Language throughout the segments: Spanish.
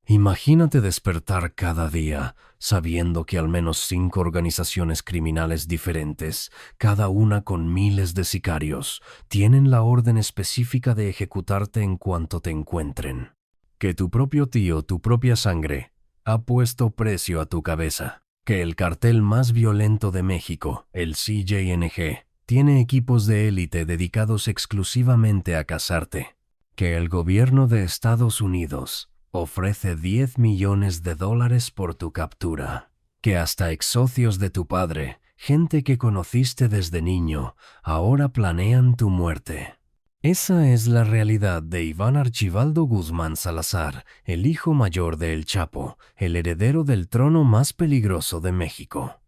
Imagínate despertar cada día sabiendo que al menos 5 organizaciones criminales diferentes, cada una con miles de sicarios, tienen la orden específica de ejecutarte en cuanto te encuentren. Que tu propio tío, tu propia sangre, ha puesto precio a tu cabeza. Que el cartel más violento de México, el CJNG, tiene equipos de élite dedicados exclusivamente a cazarte. Que el gobierno de Estados Unidos ofrece $10 millones por tu captura. Que hasta exsocios de tu padre, gente que conociste desde niño, ahora planean tu muerte. Esa es la realidad de Iván Archibaldo Guzmán Salazar, el hijo mayor de El Chapo, el heredero del trono más peligroso de México.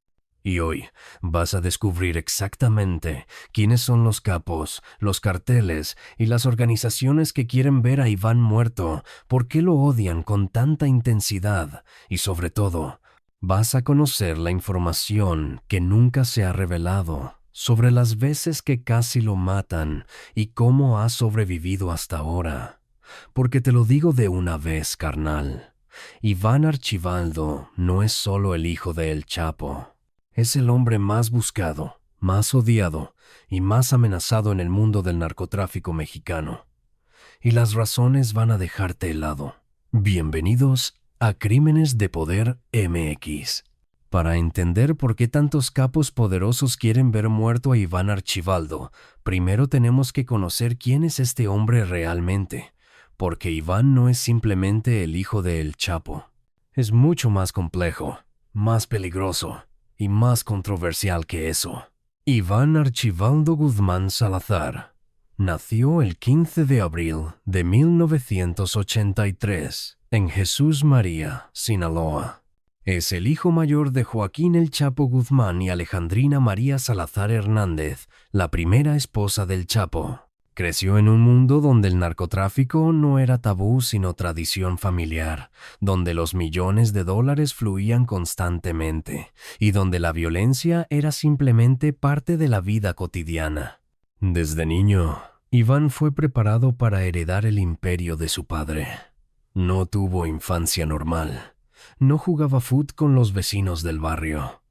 Y hoy vas a descubrir exactamente quiénes son los capos, los carteles y las organizaciones que quieren ver a Iván muerto, por qué lo odian con tanta intensidad y sobre todo, vas a conocer la información que nunca se ha revelado sobre las veces que casi lo matan y cómo ha sobrevivido hasta ahora. Porque te lo digo de una vez, carnal, Iván Archibaldo no es solo el hijo de El Chapo. Es el hombre más buscado, más odiado y más amenazado en el mundo del narcotráfico mexicano. Y las razones van a dejarte helado. Bienvenidos a Crímenes de Poder MX. Para entender por qué tantos capos poderosos quieren ver muerto a Iván Archibaldo, primero tenemos que conocer quién es este hombre realmente, porque Iván no es simplemente el hijo de El Chapo. Es mucho más complejo, más peligroso y más controversial que eso. Iván Archibaldo Guzmán Salazar nació el 15 de abril de 1983 en Jesús María, Sinaloa. Es el hijo mayor de Joaquín El Chapo Guzmán y Alejandrina María Salazar Hernández, la primera esposa del Chapo. Creció en un mundo donde el narcotráfico no era tabú sino tradición familiar, donde los millones de dólares fluían constantemente y donde la violencia era simplemente parte de la vida cotidiana. Desde niño, Iván fue preparado para heredar el imperio de su padre. No tuvo infancia normal. No jugaba fútbol con los vecinos del barrio.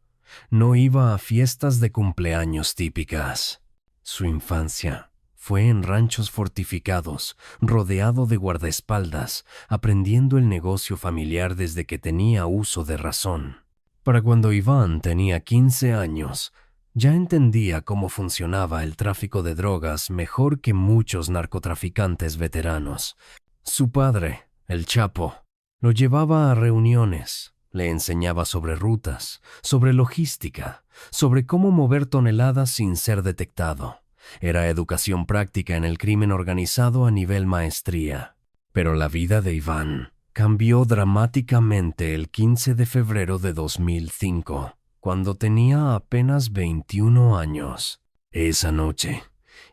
No iba a fiestas de cumpleaños típicas. Su infancia fue en ranchos fortificados, rodeado de guardaespaldas, aprendiendo el negocio familiar desde que tenía uso de razón. Para cuando Iván tenía 15 años, ya entendía cómo funcionaba el tráfico de drogas mejor que muchos narcotraficantes veteranos. Su padre, el Chapo, lo llevaba a reuniones, le enseñaba sobre rutas, sobre logística, sobre cómo mover toneladas sin ser detectado. Era educación práctica en el crimen organizado a nivel maestría. Pero la vida de Iván cambió dramáticamente el 15 de febrero de 2005, cuando tenía apenas 21 años. Esa noche,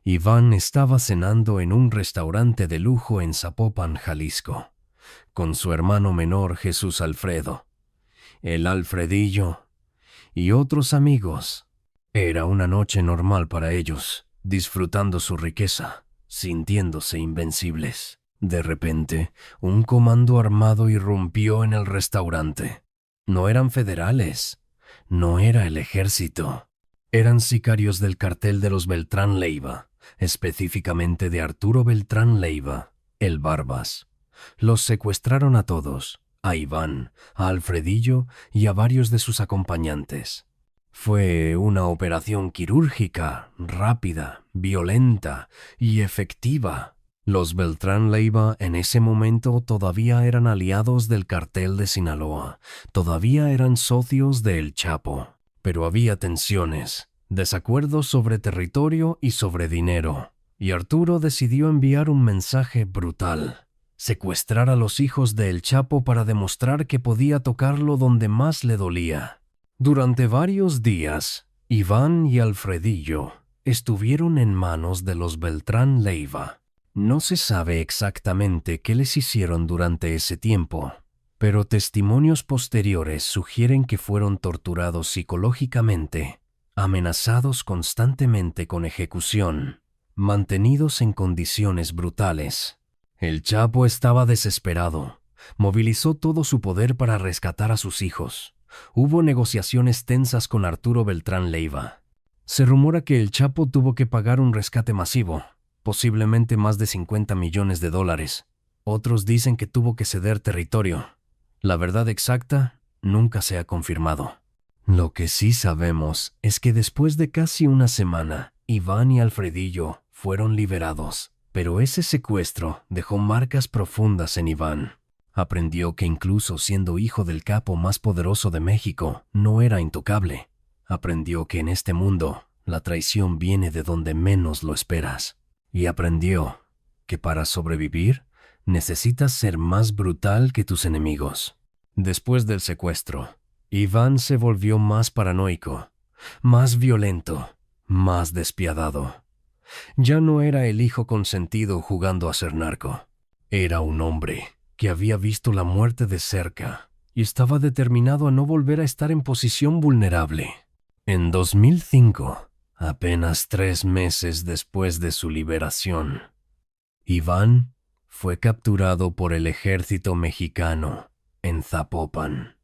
Iván estaba cenando en un restaurante de lujo en Zapopan, Jalisco, con su hermano menor Jesús Alfredo, el Alfredillo y otros amigos. Era una noche normal para ellos, disfrutando su riqueza, sintiéndose invencibles. De repente, un comando armado irrumpió en el restaurante. No eran federales, no era el ejército. Eran sicarios del cartel de los Beltrán Leiva, específicamente de Arturo Beltrán Leiva, el Barbas. Los secuestraron a todos, a Iván, a Alfredillo y a varios de sus acompañantes. Fue una operación quirúrgica, rápida, violenta y efectiva. Los Beltrán Leiva en ese momento todavía eran aliados del cartel de Sinaloa, todavía eran socios de El Chapo, pero había tensiones, desacuerdos sobre territorio y sobre dinero, y Arturo decidió enviar un mensaje brutal: secuestrar a los hijos de El Chapo para demostrar que podía tocarlo donde más le dolía. Durante varios días, Iván y Alfredillo estuvieron en manos de los Beltrán Leiva. No se sabe exactamente qué les hicieron durante ese tiempo, pero testimonios posteriores sugieren que fueron torturados psicológicamente, amenazados constantemente con ejecución, mantenidos en condiciones brutales. El Chapo estaba desesperado. Movilizó todo su poder para rescatar a sus hijos. Hubo negociaciones tensas con Arturo Beltrán Leiva. Se rumora que el Chapo tuvo que pagar un rescate masivo, posiblemente más de $50 millones. Otros dicen que tuvo que ceder territorio. La verdad exacta nunca se ha confirmado. Lo que sí sabemos es que después de casi una semana, Iván y Alfredillo fueron liberados, pero ese secuestro dejó marcas profundas en Iván. Aprendió que incluso siendo hijo del capo más poderoso de México, no era intocable. Aprendió que en este mundo, la traición viene de donde menos lo esperas. Y aprendió que para sobrevivir, necesitas ser más brutal que tus enemigos. Después del secuestro, Iván se volvió más paranoico, más violento, más despiadado. Ya no era el hijo consentido jugando a ser narco. Era un hombre que había visto la muerte de cerca y estaba determinado a no volver a estar en posición vulnerable. En 2005, apenas 3 meses después de su liberación, Iván fue capturado por el ejército mexicano en Zapopan.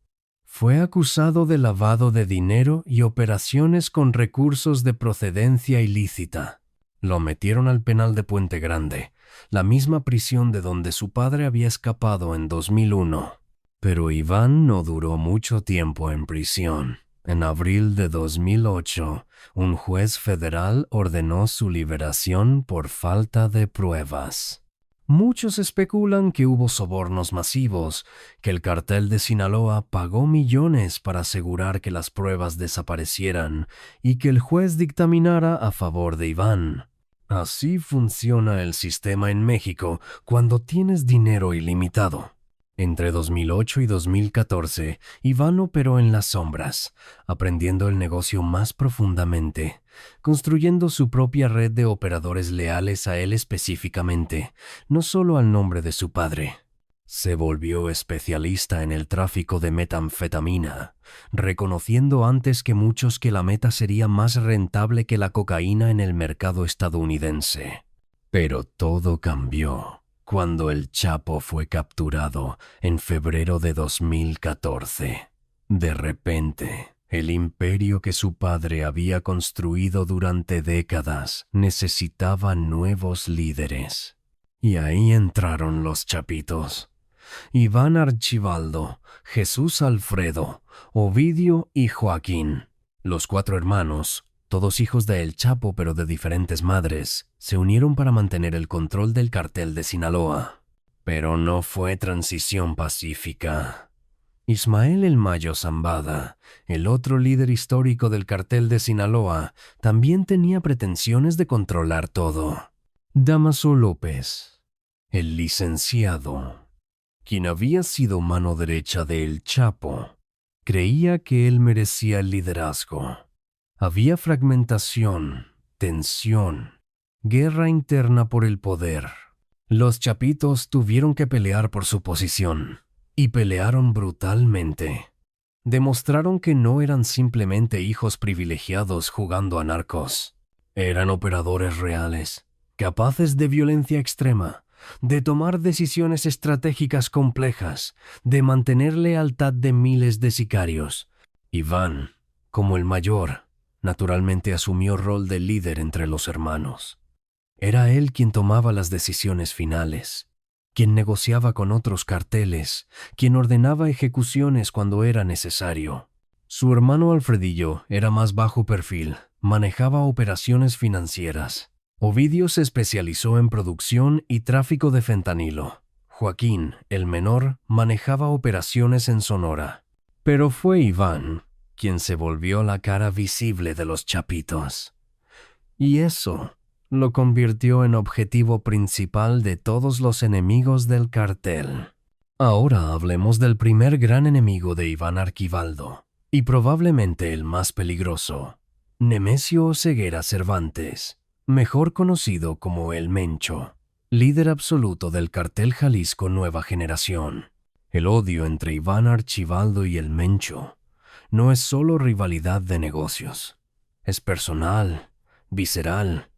Fue acusado de lavado de dinero y operaciones con recursos de procedencia ilícita. Lo metieron al penal de Puente Grande, la misma prisión de donde su padre había escapado en 2001. Pero Iván no duró mucho tiempo en prisión. En abril de 2008, un juez federal ordenó su liberación por falta de pruebas. Muchos especulan que hubo sobornos masivos, que el cartel de Sinaloa pagó millones para asegurar que las pruebas desaparecieran y que el juez dictaminara a favor de Iván. Así funciona el sistema en México cuando tienes dinero ilimitado. Entre 2008 y 2014, Iván operó en las sombras, aprendiendo el negocio más profundamente, construyendo su propia red de operadores leales a él específicamente, no solo al nombre de su padre. Se volvió especialista en el tráfico de metanfetamina, reconociendo antes que muchos que la meta sería más rentable que la cocaína en el mercado estadounidense. Pero todo cambió cuando el Chapo fue capturado en febrero de 2014. De repente, el imperio que su padre había construido durante décadas necesitaba nuevos líderes. Y ahí entraron los chapitos. Iván Archibaldo, Jesús Alfredo, Ovidio y Joaquín. Los 4 hermanos, todos hijos de El Chapo pero de diferentes madres, se unieron para mantener el control del cartel de Sinaloa. Pero no fue transición pacífica. Ismael El Mayo Zambada, el otro líder histórico del cartel de Sinaloa, también tenía pretensiones de controlar todo. Dámaso López, el licenciado, quien había sido mano derecha de El Chapo, creía que él merecía el liderazgo. Había fragmentación, tensión, guerra interna por el poder. Los chapitos tuvieron que pelear por su posición, y pelearon brutalmente. Demostraron que no eran simplemente hijos privilegiados jugando a narcos. Eran operadores reales, capaces de violencia extrema, de tomar decisiones estratégicas complejas, de mantener lealtad de miles de sicarios. Iván, como el mayor, naturalmente asumió rol de líder entre los hermanos. Era él quien tomaba las decisiones finales, quien negociaba con otros carteles, quien ordenaba ejecuciones cuando era necesario. Su hermano Alfredillo era más bajo perfil, manejaba operaciones financieras. Ovidio se especializó en producción y tráfico de fentanilo. Joaquín, el menor, manejaba operaciones en Sonora. Pero fue Iván quien se volvió la cara visible de los chapitos. Y eso lo convirtió en objetivo principal de todos los enemigos del cartel. Ahora hablemos del primer gran enemigo de Iván Archibaldo, y probablemente el más peligroso, Nemesio Oseguera Cervantes, mejor conocido como El Mencho, líder absoluto del cartel Jalisco Nueva Generación. El odio entre Iván Archibaldo y El Mencho no es solo rivalidad de negocios, es personal, visceral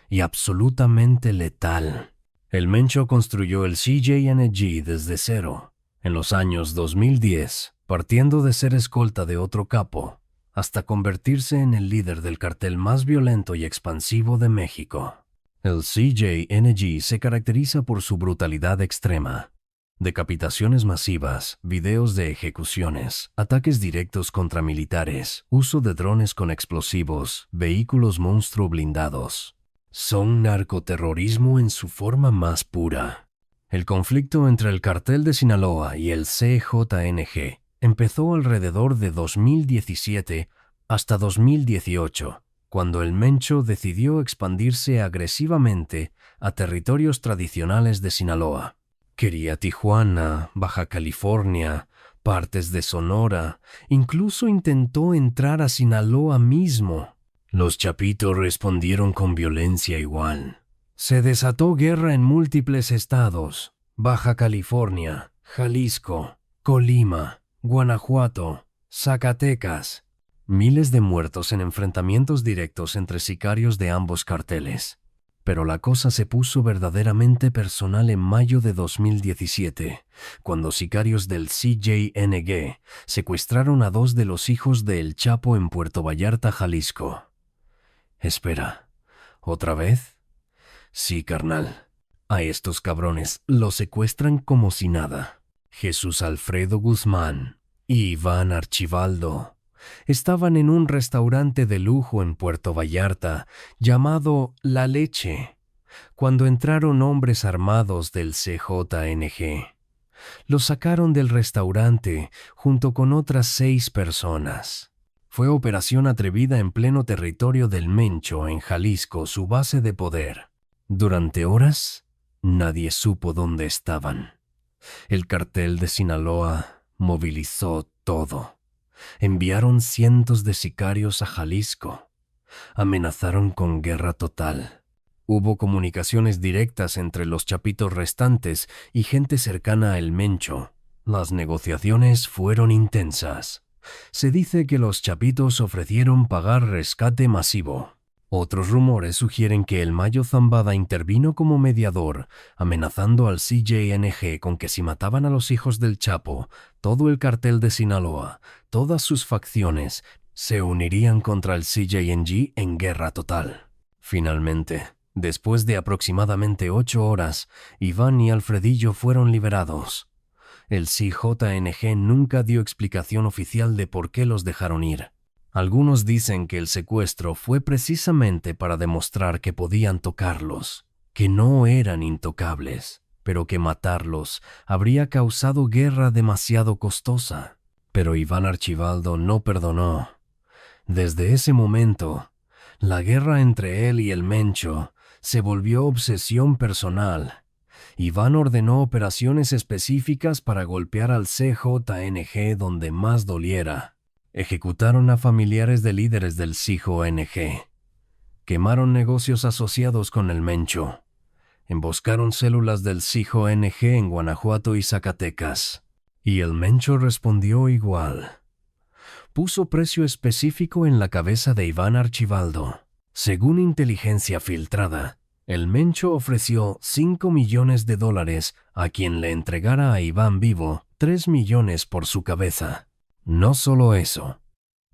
y absolutamente letal. El Mencho construyó el CJNG desde cero, En los años 2010, partiendo de ser escolta de otro capo, hasta convertirse en el líder del cartel más violento y expansivo de México. El CJNG se caracteriza por su brutalidad extrema. Decapitaciones masivas, videos de ejecuciones, ataques directos contra militares, uso de drones con explosivos, vehículos monstruo blindados. Son narcoterrorismo en su forma más pura. El conflicto entre el cartel de Sinaloa y el CJNG empezó alrededor de 2017 hasta 2018, cuando el Mencho decidió expandirse agresivamente a territorios tradicionales de Sinaloa. Quería Tijuana, Baja California, partes de Sonora, incluso intentó entrar a Sinaloa mismo. Los chapitos respondieron con violencia igual. Se desató guerra en múltiples estados: Baja California, Jalisco, Colima, Guanajuato, Zacatecas. Miles de muertos en enfrentamientos directos entre sicarios de ambos carteles. Pero la cosa se puso verdaderamente personal en mayo de 2017, cuando sicarios del CJNG secuestraron a 2 de los hijos de El Chapo en Puerto Vallarta, Jalisco. Espera, ¿otra vez? Sí, carnal. A estos cabrones los secuestran como si nada. Jesús Alfredo Guzmán y Iván Archibaldo estaban en un restaurante de lujo en Puerto Vallarta llamado La Leche, cuando entraron hombres armados del CJNG. Los sacaron del restaurante junto con otras 6 personas. Fue operación atrevida en pleno territorio del Mencho, en Jalisco, su base de poder. Durante horas, nadie supo dónde estaban. El cartel de Sinaloa movilizó todo. Enviaron cientos de sicarios a Jalisco. Amenazaron con guerra total. Hubo comunicaciones directas entre los chapitos restantes y gente cercana a El Mencho. Las negociaciones fueron intensas. Se dice que los chapitos ofrecieron pagar rescate masivo. Otros rumores sugieren que el Mayo Zambada intervino como mediador, amenazando al CJNG con que si mataban a los hijos del Chapo, todo el cartel de Sinaloa, todas sus facciones, se unirían contra el CJNG en guerra total. Finalmente, después de aproximadamente 8 horas, Iván y Alfredillo fueron liberados. El CJNG nunca dio explicación oficial de por qué los dejaron ir. Algunos dicen que el secuestro fue precisamente para demostrar que podían tocarlos, que no eran intocables, pero que matarlos habría causado guerra demasiado costosa. Pero Iván Archibaldo no perdonó. Desde ese momento, la guerra entre él y el Mencho se volvió obsesión personal. Iván ordenó operaciones específicas para golpear al CJNG donde más doliera. Ejecutaron a familiares de líderes del CJNG. Quemaron negocios asociados con el Mencho. Emboscaron células del CJNG en Guanajuato y Zacatecas. Y el Mencho respondió igual. Puso precio específico en la cabeza de Iván Archibaldo. Según inteligencia filtrada, el Mencho ofreció $5 millones a quien le entregara a Iván vivo 3 millones por su cabeza. No solo eso,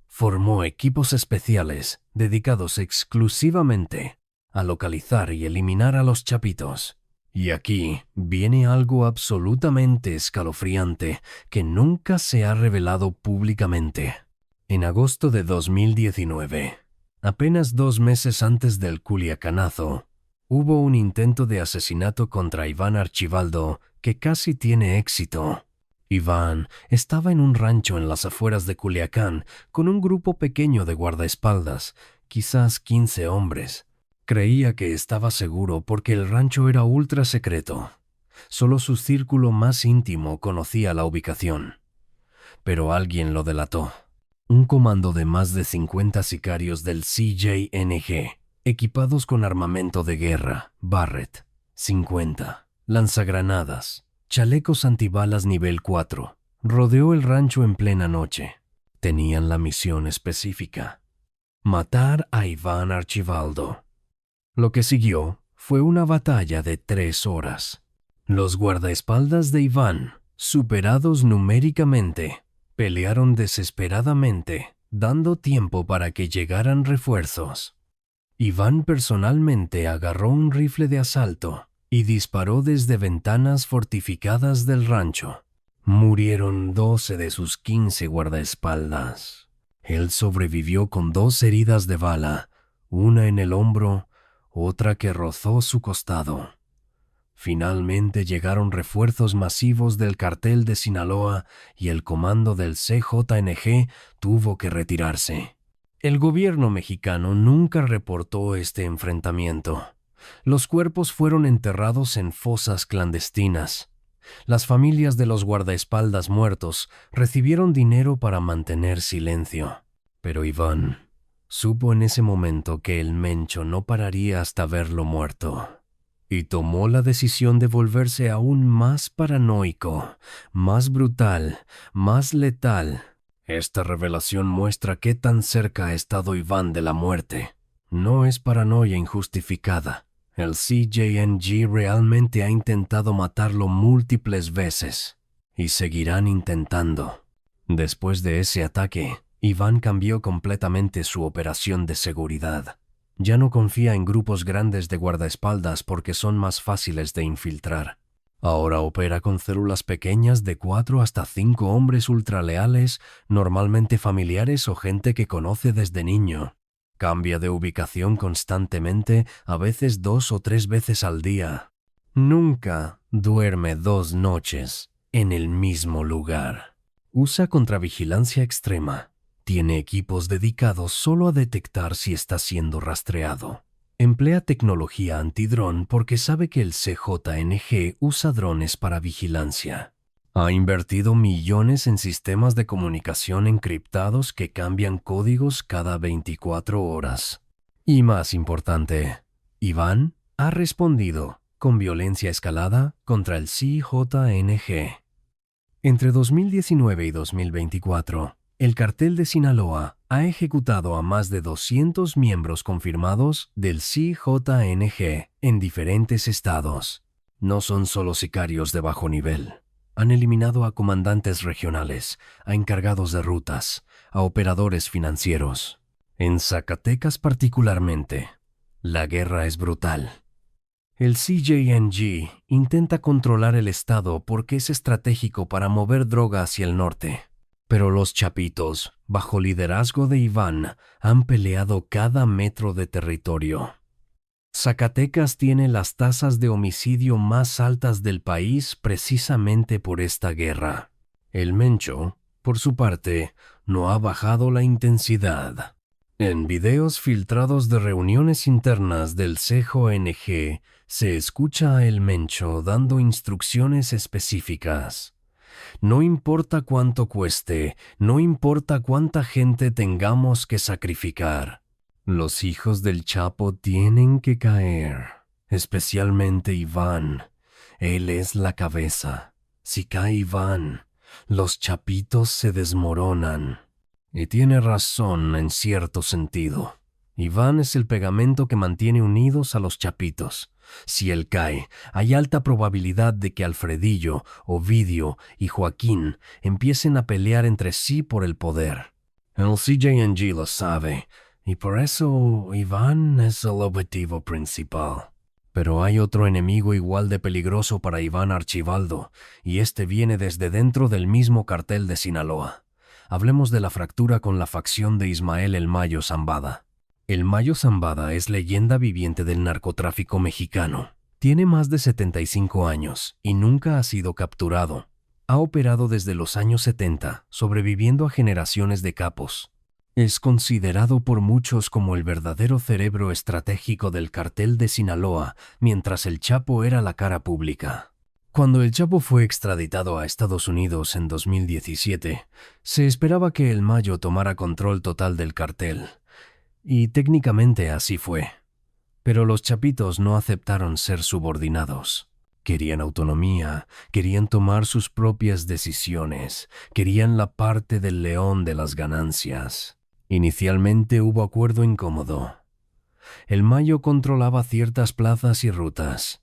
formó equipos especiales dedicados exclusivamente a localizar y eliminar a los chapitos. Y aquí viene algo absolutamente escalofriante que nunca se ha revelado públicamente. En agosto de 2019, apenas 2 meses antes del Culiacanazo, hubo un intento de asesinato contra Iván Archibaldo que casi tiene éxito. Iván estaba en un rancho en las afueras de Culiacán con un grupo pequeño de guardaespaldas, quizás 15 hombres. Creía que estaba seguro porque el rancho era ultra secreto. Solo su círculo más íntimo conocía la ubicación. Pero alguien lo delató. Un comando de más de 50 sicarios del CJNG, equipados con armamento de guerra, Barrett, 50, lanzagranadas, chalecos antibalas nivel 4, rodeó el rancho en plena noche. Tenían la misión específica: matar a Iván Archibaldo. Lo que siguió fue una batalla de 3 horas. Los guardaespaldas de Iván Superados numéricamente, pelearon desesperadamente, dando tiempo para que llegaran refuerzos. Iván personalmente agarró un rifle de asalto y disparó desde ventanas fortificadas del rancho. Murieron 12 de sus 15 guardaespaldas. Él sobrevivió con 2 heridas de bala, una en el hombro, otra que rozó su costado. Finalmente llegaron refuerzos masivos del cartel de Sinaloa y el comando del CJNG tuvo que retirarse. El gobierno mexicano nunca reportó este enfrentamiento. Los cuerpos fueron enterrados en fosas clandestinas. Las familias de los guardaespaldas muertos recibieron dinero para mantener silencio. Pero Iván supo en ese momento que el Mencho no pararía hasta verlo muerto. Y tomó la decisión de volverse aún más paranoico, más brutal, más letal. Esta revelación muestra qué tan cerca ha estado Iván de la muerte. No es paranoia injustificada. El CJNG realmente ha intentado matarlo múltiples veces y seguirán intentando. Después de ese ataque, Iván cambió completamente su operación de seguridad. Ya no confía en grupos grandes de guardaespaldas porque son más fáciles de infiltrar. Ahora opera con células pequeñas de 4 hasta 5 hombres ultraleales, normalmente familiares o gente que conoce desde niño. Cambia de ubicación constantemente, a veces 2 o 3 veces al día. Nunca duerme 2 noches en el mismo lugar. Usa contravigilancia extrema. Tiene equipos dedicados solo a detectar si está siendo rastreado. Emplea tecnología antidrón porque sabe que el CJNG usa drones para vigilancia. Ha invertido millones en sistemas de comunicación encriptados que cambian códigos cada 24 horas. Y más importante, Iván ha respondido con violencia escalada contra el CJNG. Entre 2019 y 2024, el cartel de Sinaloa ha ejecutado a más de 200 miembros confirmados del CJNG en diferentes estados. No son solo sicarios de bajo nivel. Han eliminado a comandantes regionales, a encargados de rutas, a operadores financieros. En Zacatecas particularmente, la guerra es brutal. El CJNG intenta controlar el estado porque es estratégico para mover droga hacia el norte. Pero los chapitos, bajo liderazgo de Iván, han peleado cada metro de territorio. Zacatecas tiene las tasas de homicidio más altas del país precisamente por esta guerra. El Mencho, por su parte, no ha bajado la intensidad. En videos filtrados de reuniones internas del CJNG, se escucha a El Mencho dando instrucciones específicas. No importa cuánto cueste, no importa cuánta gente tengamos que sacrificar. Los hijos del Chapo tienen que caer, especialmente Iván. Él es la cabeza. Si cae Iván, los chapitos se desmoronan. Y tiene razón en cierto sentido. Iván es el pegamento que mantiene unidos a los chapitos. Si él cae, hay alta probabilidad de que Alfredillo, Ovidio y Joaquín empiecen a pelear entre sí por el poder. El CJNG lo sabe, y por eso Iván es el objetivo principal. Pero hay otro enemigo igual de peligroso para Iván Archibaldo, y este viene desde dentro del mismo cartel de Sinaloa. Hablemos de la fractura con la facción de Ismael El Mayo Zambada. El Mayo Zambada es leyenda viviente del narcotráfico mexicano. Tiene más de 75 años y nunca ha sido capturado. Ha operado desde los años 70, sobreviviendo a generaciones de capos. Es considerado por muchos como el verdadero cerebro estratégico del cartel de Sinaloa, mientras el Chapo era la cara pública. Cuando el Chapo fue extraditado a Estados Unidos en 2017, se esperaba que el Mayo tomara control total del cartel. Y técnicamente así fue. Pero los chapitos no aceptaron ser subordinados. Querían autonomía, querían tomar sus propias decisiones, querían la parte del león de las ganancias. Inicialmente hubo acuerdo incómodo. El Mayo controlaba ciertas plazas y rutas.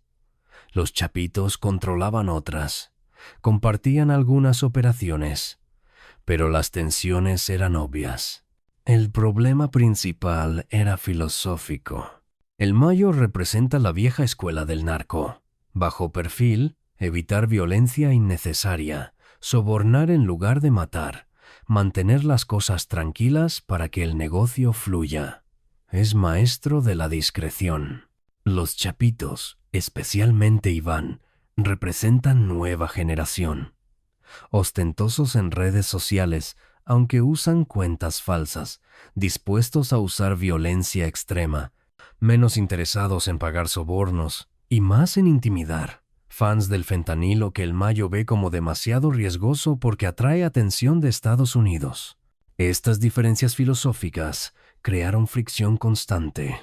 Los chapitos controlaban otras. Compartían algunas operaciones, pero las tensiones eran obvias. El problema principal era filosófico. El Mayo representa la vieja escuela del narco. Bajo perfil, evitar violencia innecesaria, sobornar en lugar de matar, mantener las cosas tranquilas para que el negocio fluya. Es maestro de la discreción. Los chapitos, especialmente Iván, representan nueva generación. Ostentosos en redes sociales, aunque usan cuentas falsas, dispuestos a usar violencia extrema, menos interesados en pagar sobornos y más en intimidar. Fans del fentanilo que el Mayo ve como demasiado riesgoso porque atrae atención de Estados Unidos. Estas diferencias filosóficas crearon fricción constante,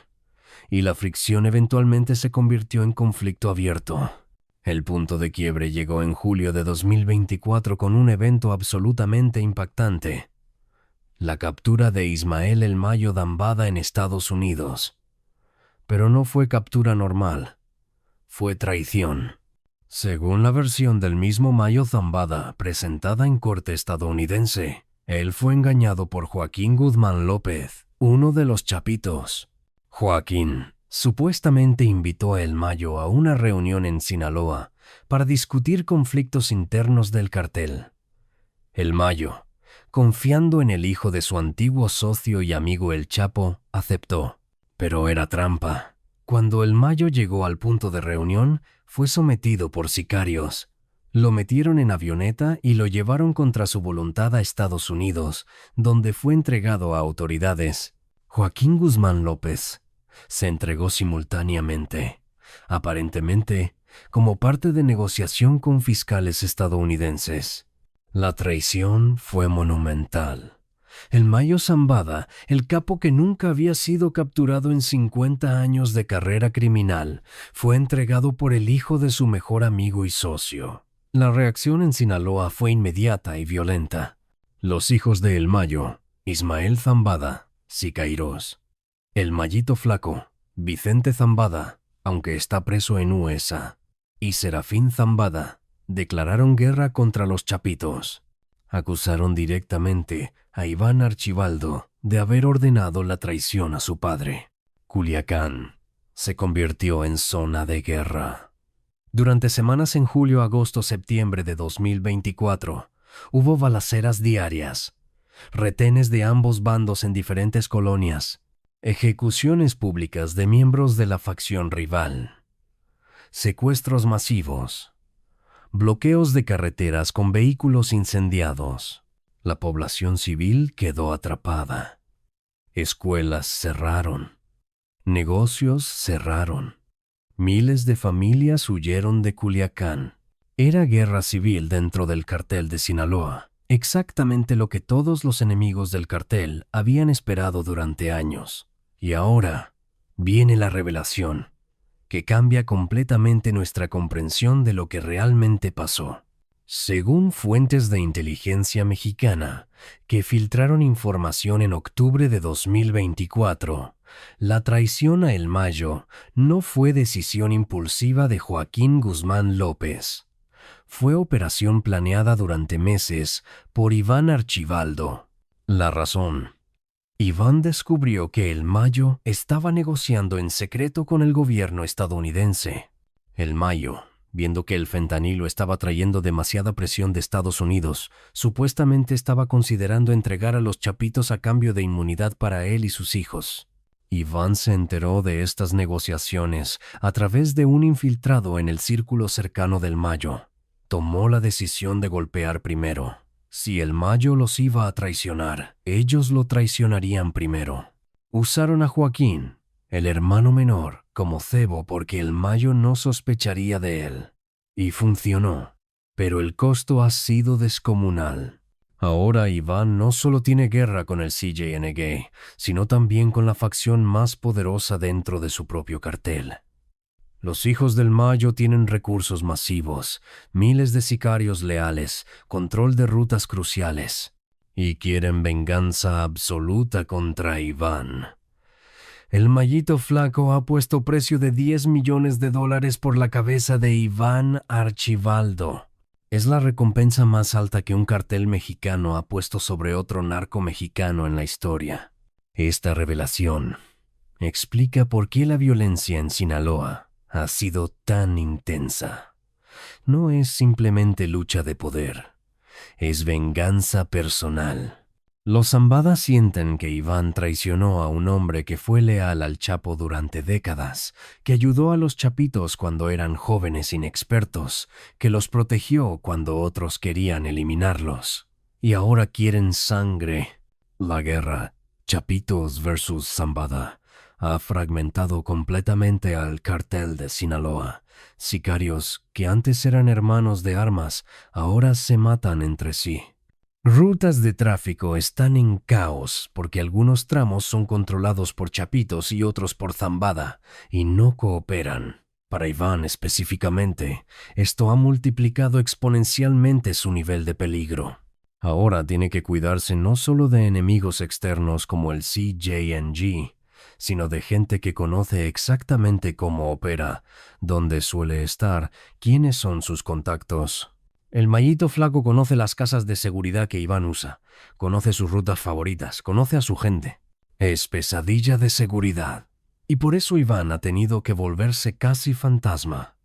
y la fricción eventualmente se convirtió en conflicto abierto. El punto de quiebre llegó en julio de 2024 con un evento absolutamente impactante: la captura de Ismael El Mayo Zambada en Estados Unidos. Pero no fue captura normal, fue traición. Según la versión del mismo Mayo Zambada presentada en corte estadounidense, él fue engañado por Joaquín Guzmán López, uno de los chapitos. Joaquín supuestamente invitó a El Mayo a una reunión en Sinaloa para discutir conflictos internos del cartel. El Mayo, confiando en el hijo de su antiguo socio y amigo El Chapo, aceptó. Pero era trampa. Cuando El Mayo llegó al punto de reunión, fue sometido por sicarios. Lo metieron en avioneta y lo llevaron contra su voluntad a Estados Unidos, donde fue entregado a autoridades. Joaquín Guzmán López se entregó simultáneamente, aparentemente como parte de negociación con fiscales estadounidenses. La traición fue monumental. El Mayo Zambada, el capo que nunca había sido capturado en 50 años de carrera criminal, fue entregado por el hijo de su mejor amigo y socio. La reacción en Sinaloa fue inmediata y violenta. Los hijos de El Mayo, Ismael Zambada, Siqueiros, El Mayito Flaco, Vicente Zambada, aunque está preso en USA, y Serafín Zambada, declararon guerra contra los chapitos. Acusaron directamente a Iván Archibaldo de haber ordenado la traición a su padre. Culiacán se convirtió en zona de guerra. Durante semanas en julio, agosto, septiembre de 2024, hubo balaceras diarias, retenes de ambos bandos en diferentes colonias, ejecuciones públicas de miembros de la facción rival, secuestros masivos, bloqueos de carreteras con vehículos incendiados. La población civil quedó atrapada. Escuelas cerraron. Negocios cerraron. Miles de familias huyeron de Culiacán. Era guerra civil dentro del cartel de Sinaloa, exactamente lo que todos los enemigos del cartel habían esperado durante años. Y ahora viene la revelación, que cambia completamente nuestra comprensión de lo que realmente pasó. Según fuentes de inteligencia mexicana que filtraron información en octubre de 2024, la traición a El Mayo no fue decisión impulsiva de Joaquín Guzmán López. Fue operación planeada durante meses por Iván Archibaldo. La razón: Iván descubrió que El Mayo estaba negociando en secreto con el gobierno estadounidense. El Mayo, viendo que el fentanilo estaba trayendo demasiada presión de Estados Unidos, supuestamente estaba considerando entregar a los chapitos a cambio de inmunidad para él y sus hijos. Iván se enteró de estas negociaciones a través de un infiltrado en el círculo cercano del Mayo. Tomó la decisión de golpear primero. Si El Mayo los iba a traicionar, ellos lo traicionarían primero. Usaron a Joaquín, el hermano menor, como cebo porque El Mayo no sospecharía de él. Y funcionó. Pero el costo ha sido descomunal. Ahora Iván no solo tiene guerra con el CJNG, sino también con la facción más poderosa dentro de su propio cartel. Los hijos del Mayo tienen recursos masivos, miles de sicarios leales, control de rutas cruciales, y quieren venganza absoluta contra Iván. El Mayito Flaco ha puesto precio de $10 millones por la cabeza de Iván Archibaldo. Es la recompensa más alta que un cartel mexicano ha puesto sobre otro narco mexicano en la historia. Esta revelación explica por qué la violencia en Sinaloa ha sido tan intensa. No es simplemente lucha de poder, es venganza personal. Los Zambada sienten que Iván traicionó a un hombre que fue leal al Chapo durante décadas, que ayudó a los chapitos cuando eran jóvenes inexpertos, que los protegió cuando otros querían eliminarlos. Y ahora quieren sangre. La guerra, Chapitos versus Zambada, ha fragmentado completamente al cartel de Sinaloa. Sicarios que antes eran hermanos de armas, ahora se matan entre sí. Rutas de tráfico están en caos porque algunos tramos son controlados por chapitos y otros por Zambada y no cooperan. Para Iván específicamente, esto ha multiplicado exponencialmente su nivel de peligro. Ahora tiene que cuidarse no solo de enemigos externos como el CJNG, sino de gente que conoce exactamente cómo opera, dónde suele estar, quiénes son sus contactos. El Mayito Flaco conoce las casas de seguridad que Iván usa, conoce sus rutas favoritas, conoce a su gente. Es pesadilla de seguridad. Y por eso Iván ha tenido que volverse casi fantasma.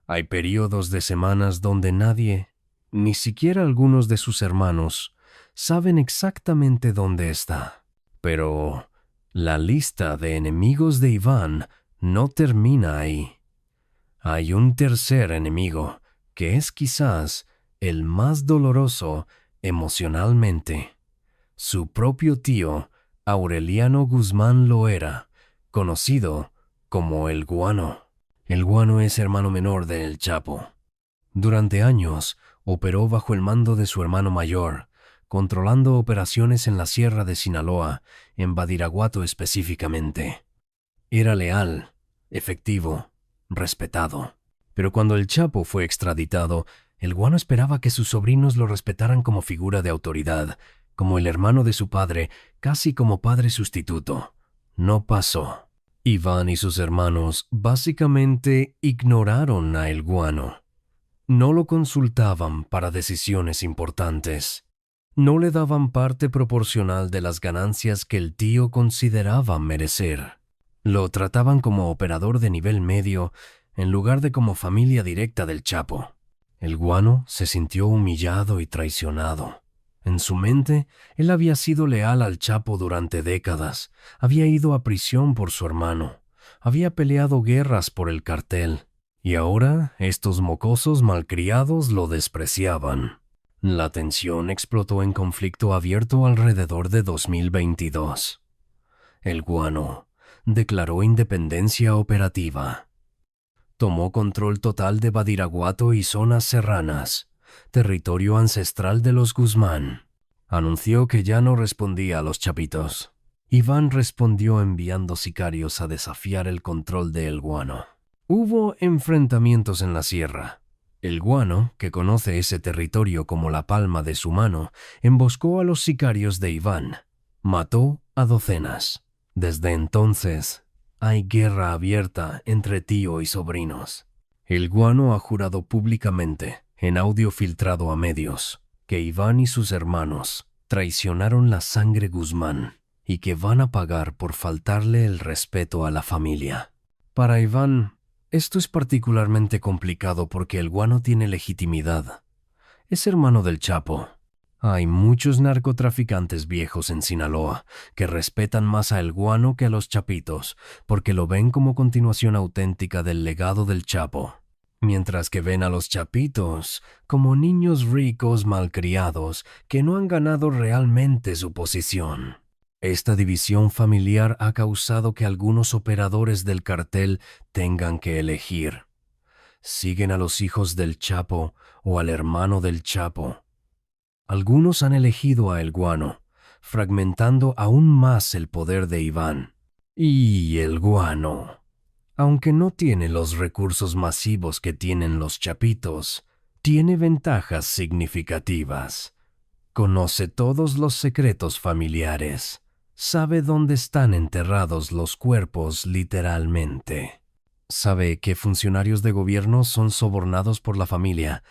Hay periodos de semanas donde nadie, ni siquiera algunos de sus hermanos, saben exactamente dónde está. Pero la lista de enemigos de Iván no termina ahí. Hay un tercer enemigo, que es quizás el más doloroso emocionalmente. Su propio tío, Aureliano Guzmán Loera, conocido como El Guano. El Guano es hermano menor de El Chapo. Durante años operó bajo el mando de su hermano mayor, controlando operaciones en la Sierra de Sinaloa, en Badiraguato específicamente. Era leal, efectivo, respetado. Pero cuando el Chapo fue extraditado, el Guano esperaba que sus sobrinos lo respetaran como figura de autoridad, como el hermano de su padre, casi como padre sustituto. No pasó. Iván y sus hermanos básicamente ignoraron a El Guano. No lo consultaban para decisiones importantes. No le daban parte proporcional de las ganancias que el tío consideraba merecer. Lo trataban como operador de nivel medio en lugar de como familia directa del Chapo. El Guano se sintió humillado y traicionado. En su mente, él había sido leal al Chapo durante décadas, había ido a prisión por su hermano, había peleado guerras por el cartel, y ahora estos mocosos malcriados lo despreciaban. La tensión explotó en conflicto abierto alrededor de 2022. El Guano declaró independencia operativa. Tomó control total de Badiraguato y zonas serranas, territorio ancestral de los Guzmán. Anunció que ya no respondía a los chapitos. Iván respondió enviando sicarios a desafiar el control de El Guano. Hubo enfrentamientos en la sierra. El Guano, que conoce ese territorio como la palma de su mano, emboscó a los sicarios de Iván. Mató a docenas. Desde entonces, hay guerra abierta entre tío y sobrinos. El Guano ha jurado públicamente, en audio filtrado a medios, que Iván y sus hermanos traicionaron la sangre Guzmán y que van a pagar por faltarle el respeto a la familia. Para Iván, esto es particularmente complicado porque el Guano tiene legitimidad. Es hermano del Chapo. Hay muchos narcotraficantes viejos en Sinaloa que respetan más a El Guano que a los chapitos porque lo ven como continuación auténtica del legado del Chapo, mientras que ven a los chapitos como niños ricos malcriados que no han ganado realmente su posición. Esta división familiar ha causado que algunos operadores del cartel tengan que elegir. ¿Siguen a los hijos del Chapo o al hermano del Chapo? Algunos han elegido a El Guano, fragmentando aún más el poder de Iván. Y El Guano, aunque no tiene los recursos masivos que tienen los chapitos, tiene ventajas significativas. Conoce todos los secretos familiares. Sabe dónde están enterrados los cuerpos literalmente. Sabe que funcionarios de gobierno son sobornados por la familia.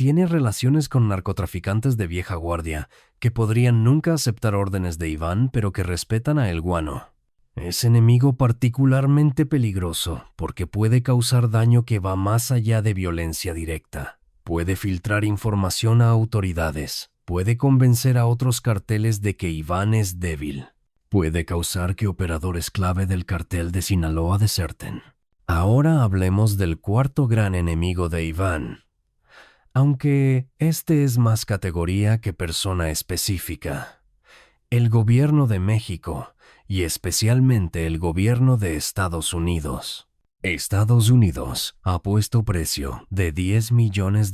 tiene relaciones con narcotraficantes de vieja guardia que podrían nunca aceptar órdenes de Iván, pero que respetan a El Guano. Es enemigo particularmente peligroso porque puede causar daño que va más allá de violencia directa. Puede filtrar información a autoridades. Puede convencer a otros carteles de que Iván es débil. Puede causar que operadores clave del cartel de Sinaloa deserten. Ahora hablemos del cuarto gran enemigo de Iván, aunque este es más categoría que persona específica. El gobierno de México, y especialmente el gobierno de Estados Unidos. Estados Unidos ha puesto precio de $10 millones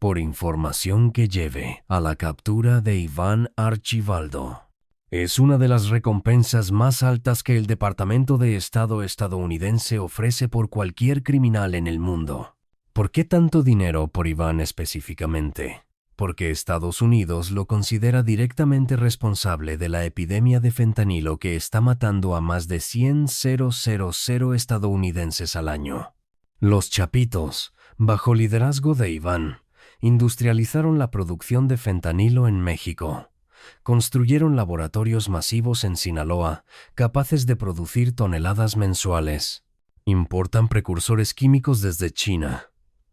por información que lleve a la captura de Iván Archibaldo. Es una de las recompensas más altas que el Departamento de Estado estadounidense ofrece por cualquier criminal en el mundo. ¿Por qué tanto dinero por Iván específicamente? Porque Estados Unidos lo considera directamente responsable de la epidemia de fentanilo que está matando a más de 100,000 estadounidenses al año. Los Chapitos, bajo liderazgo de Iván, industrializaron la producción de fentanilo en México. Construyeron laboratorios masivos en Sinaloa, capaces de producir toneladas mensuales. Importan precursores químicos desde China.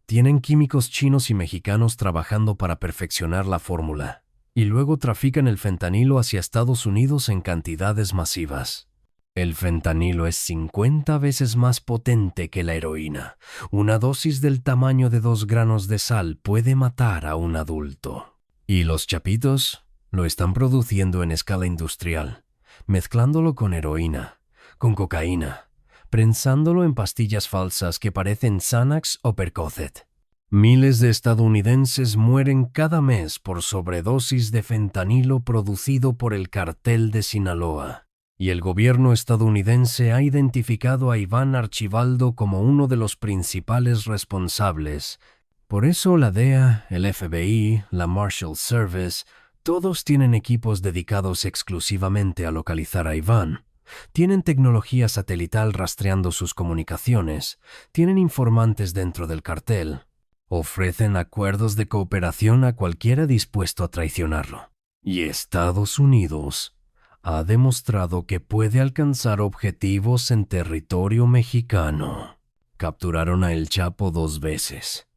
Tienen químicos chinos y mexicanos trabajando para perfeccionar la fórmula. Y luego trafican el fentanilo hacia Estados Unidos en cantidades masivas. El fentanilo es 50 veces más potente que la heroína. Una dosis del tamaño de 2 granos de sal puede matar a un adulto. ¿Y los Chapitos? Lo están produciendo en escala industrial, mezclándolo con heroína, con cocaína, prensándolo en pastillas falsas que parecen Xanax o Percocet. Miles de estadounidenses mueren cada mes por sobredosis de fentanilo producido por el cartel de Sinaloa. Y el gobierno estadounidense ha identificado a Iván Archibaldo como uno de los principales responsables. Por eso la DEA, el FBI, la Marshal Service, todos tienen equipos dedicados exclusivamente a localizar a Iván. Tienen tecnología satelital rastreando sus comunicaciones. Tienen informantes dentro del cartel. Ofrecen acuerdos de cooperación a cualquiera dispuesto a traicionarlo. Y Estados Unidos ha demostrado que puede alcanzar objetivos en territorio mexicano. Capturaron a El Chapo 2 veces.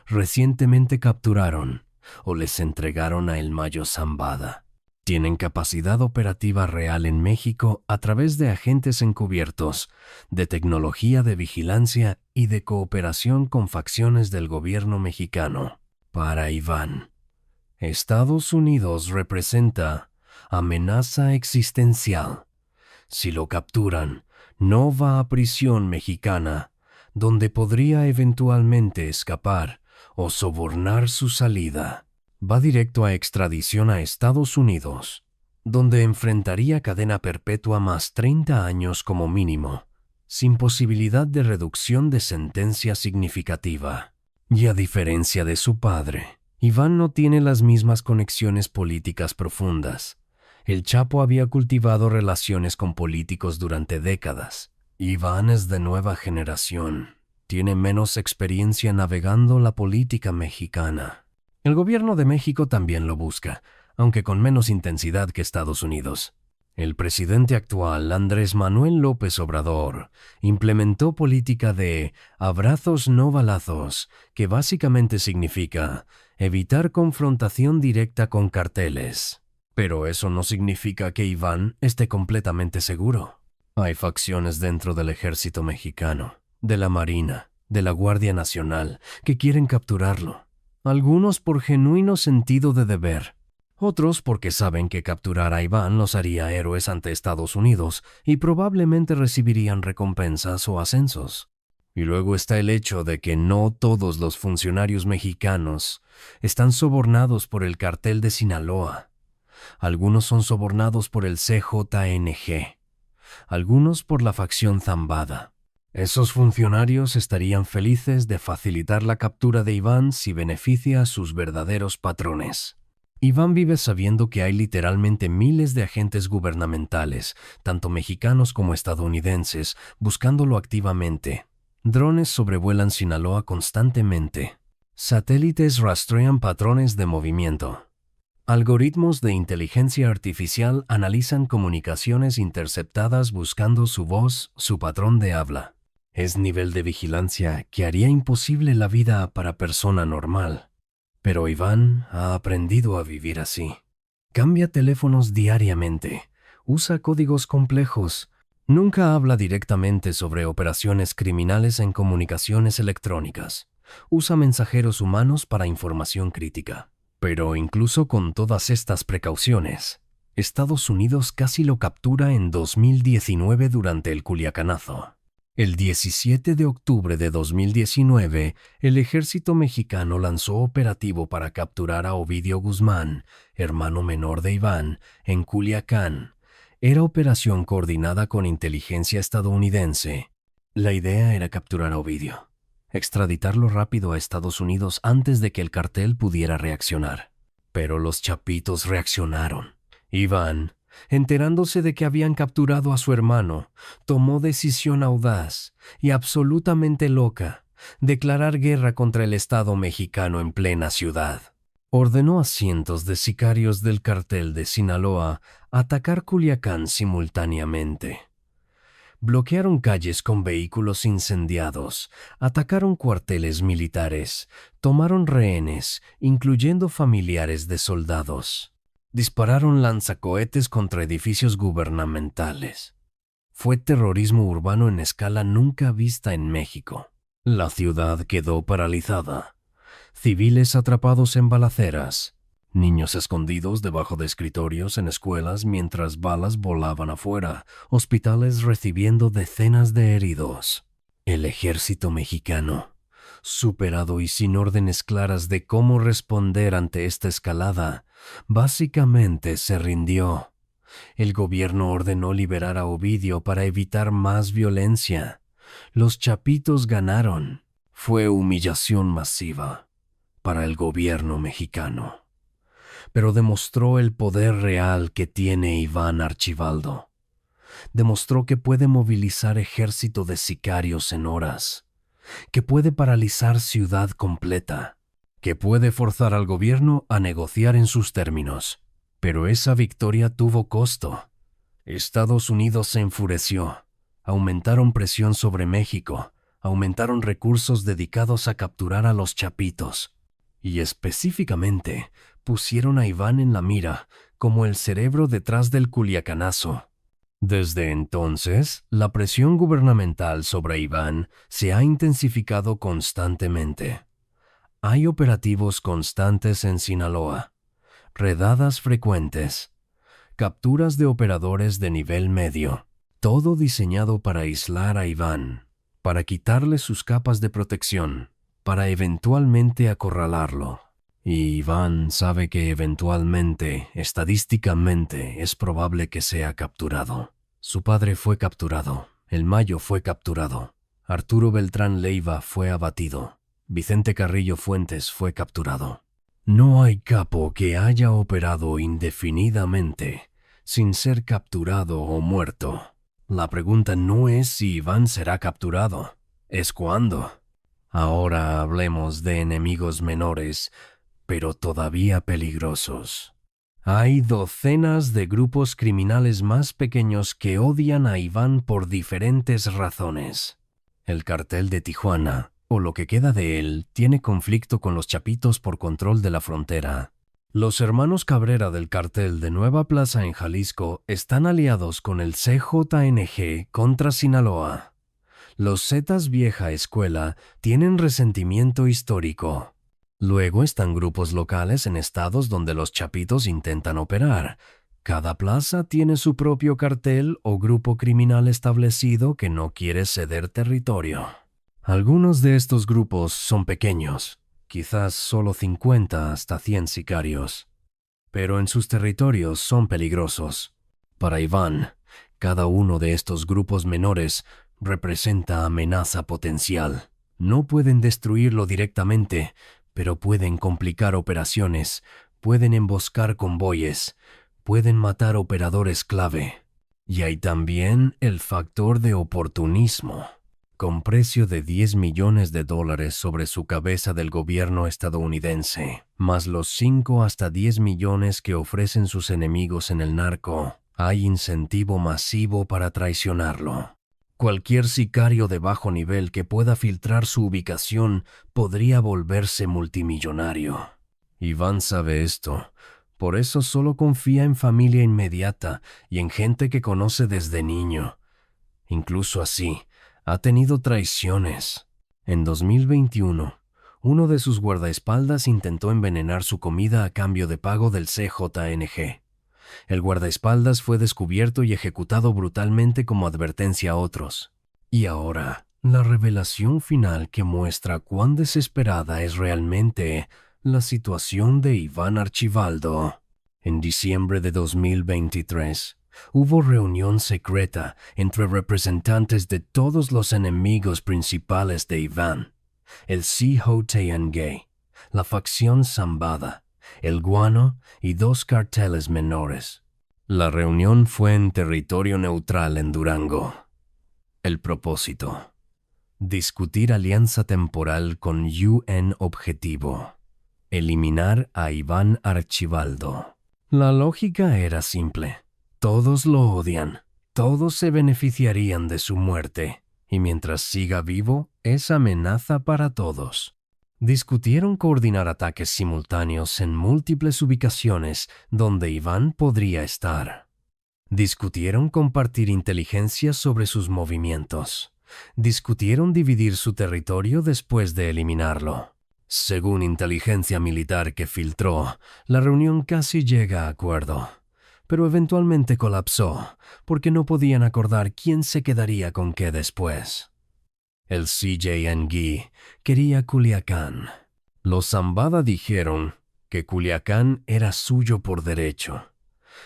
Recientemente capturaron o les entregaron a El Mayo Zambada. Tienen capacidad operativa real en México a través de agentes encubiertos, de tecnología de vigilancia y de cooperación con facciones del gobierno mexicano. Para Iván, Estados Unidos representa amenaza existencial. Si lo capturan, no va a prisión mexicana, donde podría eventualmente escapar o sobornar su salida. Va directo a extradición a Estados Unidos, donde enfrentaría cadena perpetua más 30 años como mínimo, sin posibilidad de reducción de sentencia significativa. Y a diferencia de su padre, Iván no tiene las mismas conexiones políticas profundas. El Chapo había cultivado relaciones con políticos durante décadas. Iván es de nueva generación. Tiene menos experiencia navegando la política mexicana. El gobierno de México también lo busca, aunque con menos intensidad que Estados Unidos. El presidente actual, Andrés Manuel López Obrador, implementó política de abrazos no balazos, que básicamente significa evitar confrontación directa con carteles. Pero eso no significa que Iván esté completamente seguro. Hay facciones dentro del ejército mexicano, de la Marina, de la Guardia Nacional, que quieren capturarlo. Algunos por genuino sentido de deber. Otros porque saben que capturar a Iván los haría héroes ante Estados Unidos y probablemente recibirían recompensas o ascensos. Y luego está el hecho de que no todos los funcionarios mexicanos están sobornados por el cartel de Sinaloa. Algunos son sobornados por el CJNG. Algunos por la facción Zambada. Esos funcionarios estarían felices de facilitar la captura de Iván si beneficia a sus verdaderos patrones. Iván vive sabiendo que hay literalmente miles de agentes gubernamentales, tanto mexicanos como estadounidenses, buscándolo activamente. Drones sobrevuelan Sinaloa constantemente. Satélites rastrean patrones de movimiento. Algoritmos de inteligencia artificial analizan comunicaciones interceptadas buscando su voz, su patrón de habla. Es nivel de vigilancia que haría imposible la vida para persona normal. Pero Iván ha aprendido a vivir así. Cambia teléfonos diariamente, usa códigos complejos, nunca habla directamente sobre operaciones criminales en comunicaciones electrónicas. Usa mensajeros humanos para información crítica. Pero incluso con todas estas precauciones, Estados Unidos casi lo captura en 2019 durante el Culiacanazo. El 17 de octubre de 2019, el ejército mexicano lanzó operativo para capturar a Ovidio Guzmán, hermano menor de Iván, en Culiacán. Era operación coordinada con inteligencia estadounidense. La idea era capturar a Ovidio, extraditarlo rápido a Estados Unidos antes de que el cartel pudiera reaccionar. Pero los chapitos reaccionaron. Iván, enterándose de que habían capturado a su hermano, tomó decisión audaz y absolutamente loca: declarar guerra contra el Estado mexicano en plena ciudad. Ordenó a cientos de sicarios del cartel de Sinaloa atacar Culiacán simultáneamente. Bloquearon calles con vehículos incendiados, atacaron cuarteles militares, tomaron rehenes, incluyendo familiares de soldados. Dispararon lanzacohetes contra edificios gubernamentales. Fue terrorismo urbano en escala nunca vista en México. La ciudad quedó paralizada. Civiles atrapados en balaceras. Niños escondidos debajo de escritorios en escuelas mientras balas volaban afuera. Hospitales recibiendo decenas de heridos. El ejército mexicano, superado y sin órdenes claras de cómo responder ante esta escalada, básicamente se rindió. El gobierno ordenó liberar a Ovidio para evitar más violencia. Los chapitos ganaron. Fue humillación masiva para el gobierno mexicano. Pero demostró el poder real que tiene Iván Archibaldo. Demostró que puede movilizar ejército de sicarios en horas, que puede paralizar ciudad completa, que puede forzar al gobierno a negociar en sus términos. Pero esa victoria tuvo costo. Estados Unidos se enfureció. Aumentaron presión sobre México, aumentaron recursos dedicados a capturar a los chapitos. Y específicamente, pusieron a Iván en la mira como el cerebro detrás del Culiacanazo. Desde entonces, la presión gubernamental sobre Iván se ha intensificado constantemente. Hay operativos constantes en Sinaloa, redadas frecuentes, capturas de operadores de nivel medio, todo diseñado para aislar a Iván, para quitarle sus capas de protección, para eventualmente acorralarlo. Y Iván sabe que eventualmente, estadísticamente, es probable que sea capturado. Su padre fue capturado, el Mayo fue capturado, Arturo Beltrán Leiva fue abatido, Vicente Carrillo Fuentes fue capturado. No hay capo que haya operado indefinidamente sin ser capturado o muerto. La pregunta no es si Iván será capturado, es cuándo. Ahora hablemos de enemigos menores, pero todavía peligrosos. Hay docenas de grupos criminales más pequeños que odian a Iván por diferentes razones. El cartel de Tijuana, o lo que queda de él, tiene conflicto con los chapitos por control de la frontera. Los hermanos Cabrera del cartel de Nueva Plaza en Jalisco están aliados con el CJNG contra Sinaloa. Los Zetas Vieja Escuela tienen resentimiento histórico. Luego están grupos locales en estados donde los chapitos intentan operar. Cada plaza tiene su propio cartel o grupo criminal establecido que no quiere ceder territorio. Algunos de estos grupos son pequeños, quizás solo 50 hasta 100 sicarios, pero en sus territorios son peligrosos. Para Iván, cada uno de estos grupos menores representa amenaza potencial. No pueden destruirlo directamente, pero pueden complicar operaciones, pueden emboscar convoyes, pueden matar operadores clave. Y hay también el factor de oportunismo. con precio de $10 millones sobre su cabeza del gobierno estadounidense, más los 5 hasta 10 millones que ofrecen sus enemigos en el narco. Hay incentivo masivo para traicionarlo. Cualquier sicario de bajo nivel que pueda filtrar su ubicación podría volverse multimillonario. Iván sabe esto. Por eso solo confía en familia inmediata y en gente que conoce desde niño. Incluso así, ha tenido traiciones. En 2021, uno de sus guardaespaldas intentó envenenar su comida a cambio de pago del CJNG. El guardaespaldas fue descubierto y ejecutado brutalmente como advertencia a otros. Y ahora, la revelación final que muestra cuán desesperada es realmente la situación de Iván Archibaldo. En diciembre de 2023, hubo reunión secreta entre representantes de todos los enemigos principales de Iván, el CJNG, la facción Zambada, el Guano y 2 carteles menores. La reunión fue en territorio neutral en Durango. El propósito: discutir alianza temporal con UN Objetivo: eliminar a Iván Archibaldo. La lógica era simple. Todos lo odian, todos se beneficiarían de su muerte, y mientras siga vivo, es amenaza para todos. Discutieron coordinar ataques simultáneos en múltiples ubicaciones donde Iván podría estar. Discutieron compartir inteligencia sobre sus movimientos. Discutieron dividir su territorio después de eliminarlo. Según inteligencia militar que filtró, la reunión casi llega a acuerdo, pero eventualmente colapsó porque no podían acordar quién se quedaría con qué después. El CJNG quería Culiacán. Los Zambada dijeron que Culiacán era suyo por derecho.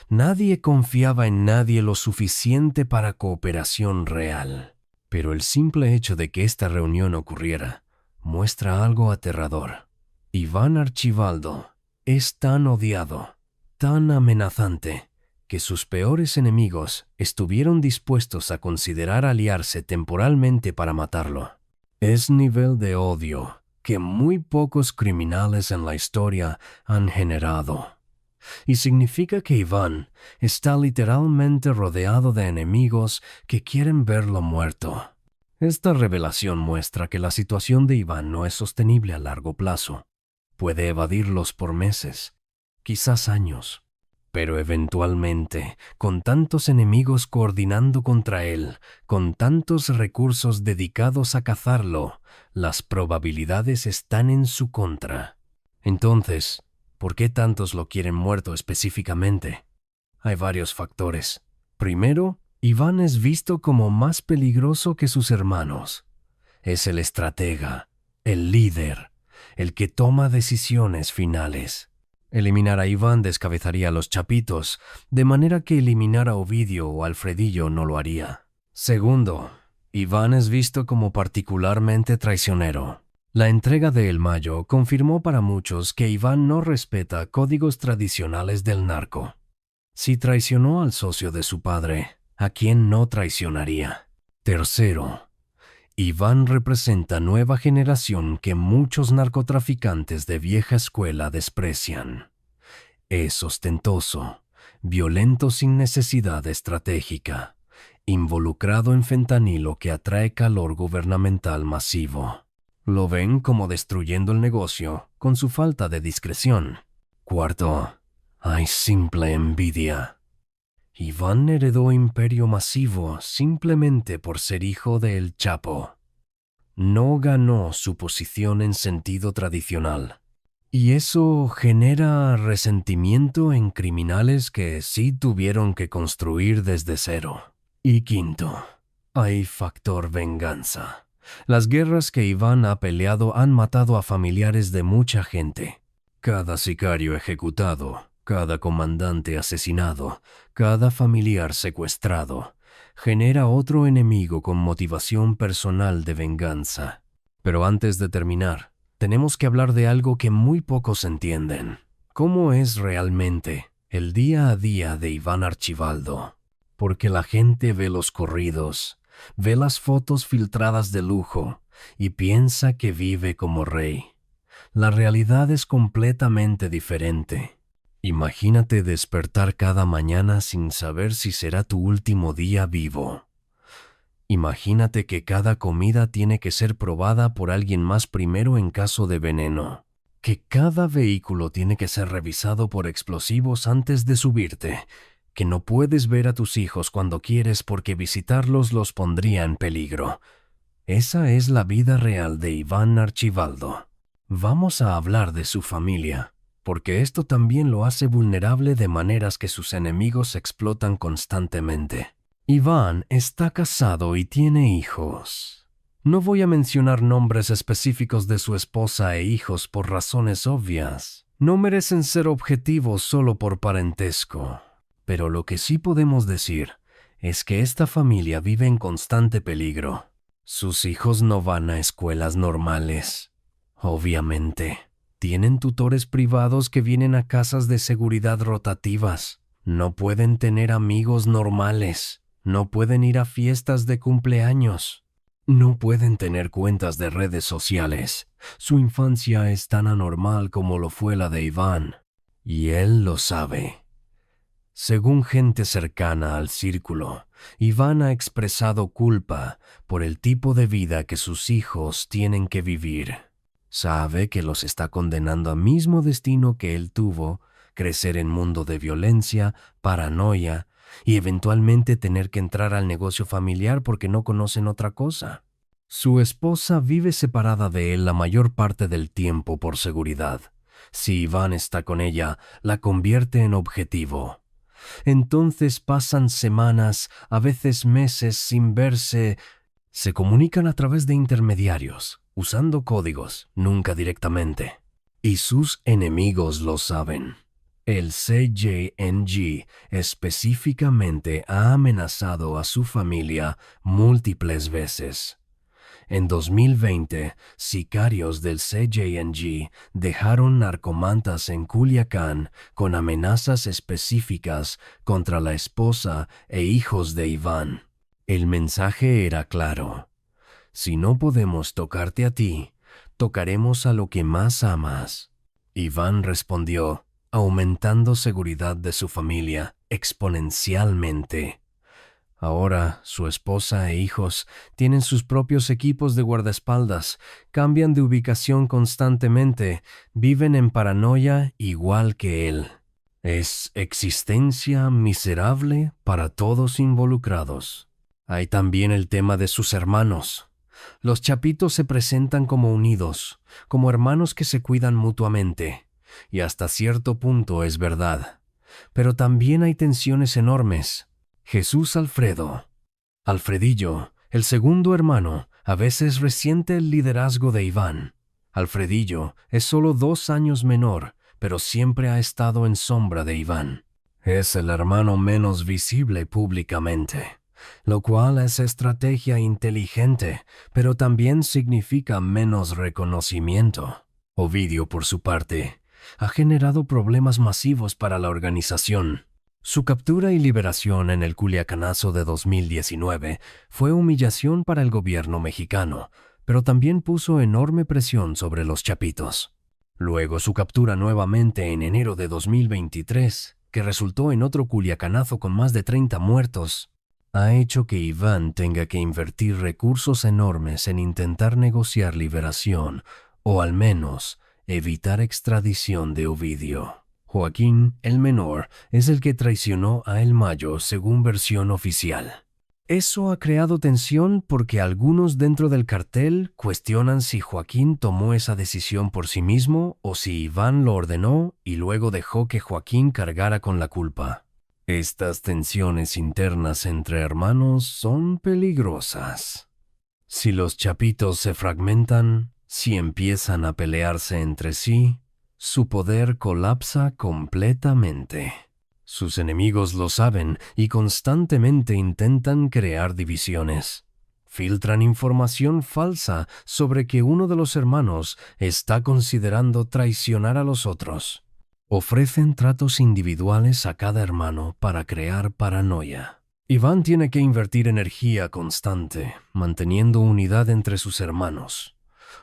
Nadie confiaba en nadie lo suficiente para cooperación real. Pero el simple hecho de que esta reunión ocurriera muestra algo aterrador. Iván Archibaldo es tan odiado, tan amenazante, que sus peores enemigos estuvieron dispuestos a considerar aliarse temporalmente para matarlo. Es nivel de odio que muy pocos criminales en la historia han generado. Y significa que Iván está literalmente rodeado de enemigos que quieren verlo muerto. Esta revelación muestra que la situación de Iván no es sostenible a largo plazo. Puede evadirlos por meses, quizás años. Pero eventualmente, con tantos enemigos coordinando contra él, con tantos recursos dedicados a cazarlo, las probabilidades están en su contra. Entonces, ¿por qué tantos lo quieren muerto específicamente? Hay varios factores. Primero, Iván es visto como más peligroso que sus hermanos. Es el estratega, el líder, el que toma decisiones finales. Eliminar a Iván descabezaría a los Chapitos, de manera que eliminar a Ovidio o Alfredillo no lo haría. Segundo, Iván es visto como particularmente traicionero. La entrega de El Mayo confirmó para muchos que Iván no respeta códigos tradicionales del narco. Si traicionó al socio de su padre, ¿a quién no traicionaría? Tercero, Iván representa nueva generación que muchos narcotraficantes de vieja escuela desprecian. Es ostentoso, violento sin necesidad estratégica, involucrado en fentanilo que atrae calor gubernamental masivo. Lo ven como destruyendo el negocio con su falta de discreción. Cuarto, hay simple envidia. Iván heredó imperio masivo simplemente por ser hijo de El Chapo. No ganó su posición en sentido tradicional. Y eso genera resentimiento en criminales que sí tuvieron que construir desde cero. Y quinto, hay factor venganza. Las guerras que Iván ha peleado han matado a familiares de mucha gente. Cada sicario ejecutado, cada comandante asesinado, cada familiar secuestrado, genera otro enemigo con motivación personal de venganza. Pero antes de terminar, tenemos que hablar de algo que muy pocos entienden. ¿Cómo es realmente el día a día de Iván Archibaldo? Porque la gente ve los corridos, ve las fotos filtradas de lujo y piensa que vive como rey. La realidad es completamente diferente. Imagínate despertar cada mañana sin saber si será tu último día vivo. Imagínate que cada comida tiene que ser probada por alguien más primero en caso de veneno. Que cada vehículo tiene que ser revisado por explosivos antes de subirte. Que no puedes ver a tus hijos cuando quieres porque visitarlos los pondría en peligro. Esa es la vida real de Iván Archibaldo. Vamos a hablar de su familia, porque esto también lo hace vulnerable de maneras que sus enemigos explotan constantemente. Iván está casado y tiene hijos. No voy a mencionar nombres específicos de su esposa e hijos por razones obvias. No merecen ser objetivos solo por parentesco. Pero lo que sí podemos decir es que esta familia vive en constante peligro. Sus hijos no van a escuelas normales. Obviamente, tienen tutores privados que vienen a casas de seguridad rotativas. No pueden tener amigos normales. No pueden ir a fiestas de cumpleaños. No pueden tener cuentas de redes sociales. Su infancia es tan anormal como lo fue la de Iván. Y él lo sabe. Según gente cercana al círculo, Iván ha expresado culpa por el tipo de vida que sus hijos tienen que vivir. Sabe que los está condenando al mismo destino que él tuvo, crecer en mundo de violencia, paranoia y eventualmente tener que entrar al negocio familiar porque no conocen otra cosa. Su esposa vive separada de él la mayor parte del tiempo por seguridad. Si Iván está con ella, la convierte en objetivo. Entonces pasan semanas, a veces meses sin verse. Se comunican a través de intermediarios, usando códigos, nunca directamente. Y sus enemigos lo saben. El CJNG específicamente ha amenazado a su familia múltiples veces. En 2020, sicarios del CJNG dejaron narcomantas en Culiacán con amenazas específicas contra la esposa e hijos de Iván. El mensaje era claro: si no podemos tocarte a ti, tocaremos a lo que más amas. Iván respondió, aumentando seguridad de su familia exponencialmente. Ahora, su esposa e hijos tienen sus propios equipos de guardaespaldas, cambian de ubicación constantemente, viven en paranoia igual que él. Es existencia miserable para todos involucrados. Hay también el tema de sus hermanos. Los chapitos se presentan como unidos, como hermanos que se cuidan mutuamente, y hasta cierto punto es verdad. Pero también hay tensiones enormes. Jesús Alfredillo, el segundo hermano, a veces resiente el liderazgo de Iván. Alfredillo es solo 2 años menor, pero siempre ha estado en sombra de Iván. Es el hermano menos visible públicamente, lo cual es estrategia inteligente, pero también significa menos reconocimiento. Ovidio, por su parte, ha generado problemas masivos para la organización. Su captura y liberación en el Culiacanazo de 2019 fue humillación para el gobierno mexicano, pero también puso enorme presión sobre los chapitos. Luego su captura nuevamente en enero de 2023, que resultó en otro Culiacanazo con más de 30 muertos, ha hecho que Iván tenga que invertir recursos enormes en intentar negociar liberación, o al menos evitar extradición de Ovidio. Joaquín, el menor, es el que traicionó a El Mayo según versión oficial. Eso ha creado tensión porque algunos dentro del cartel cuestionan si Joaquín tomó esa decisión por sí mismo o si Iván lo ordenó y luego dejó que Joaquín cargara con la culpa. Estas tensiones internas entre hermanos son peligrosas. Si los chapitos se fragmentan, si empiezan a pelearse entre sí, su poder colapsa completamente. Sus enemigos lo saben y constantemente intentan crear divisiones. Filtran información falsa sobre que uno de los hermanos está considerando traicionar a los otros. Ofrecen tratos individuales a cada hermano para crear paranoia. Iván tiene que invertir energía constante, manteniendo unidad entre sus hermanos,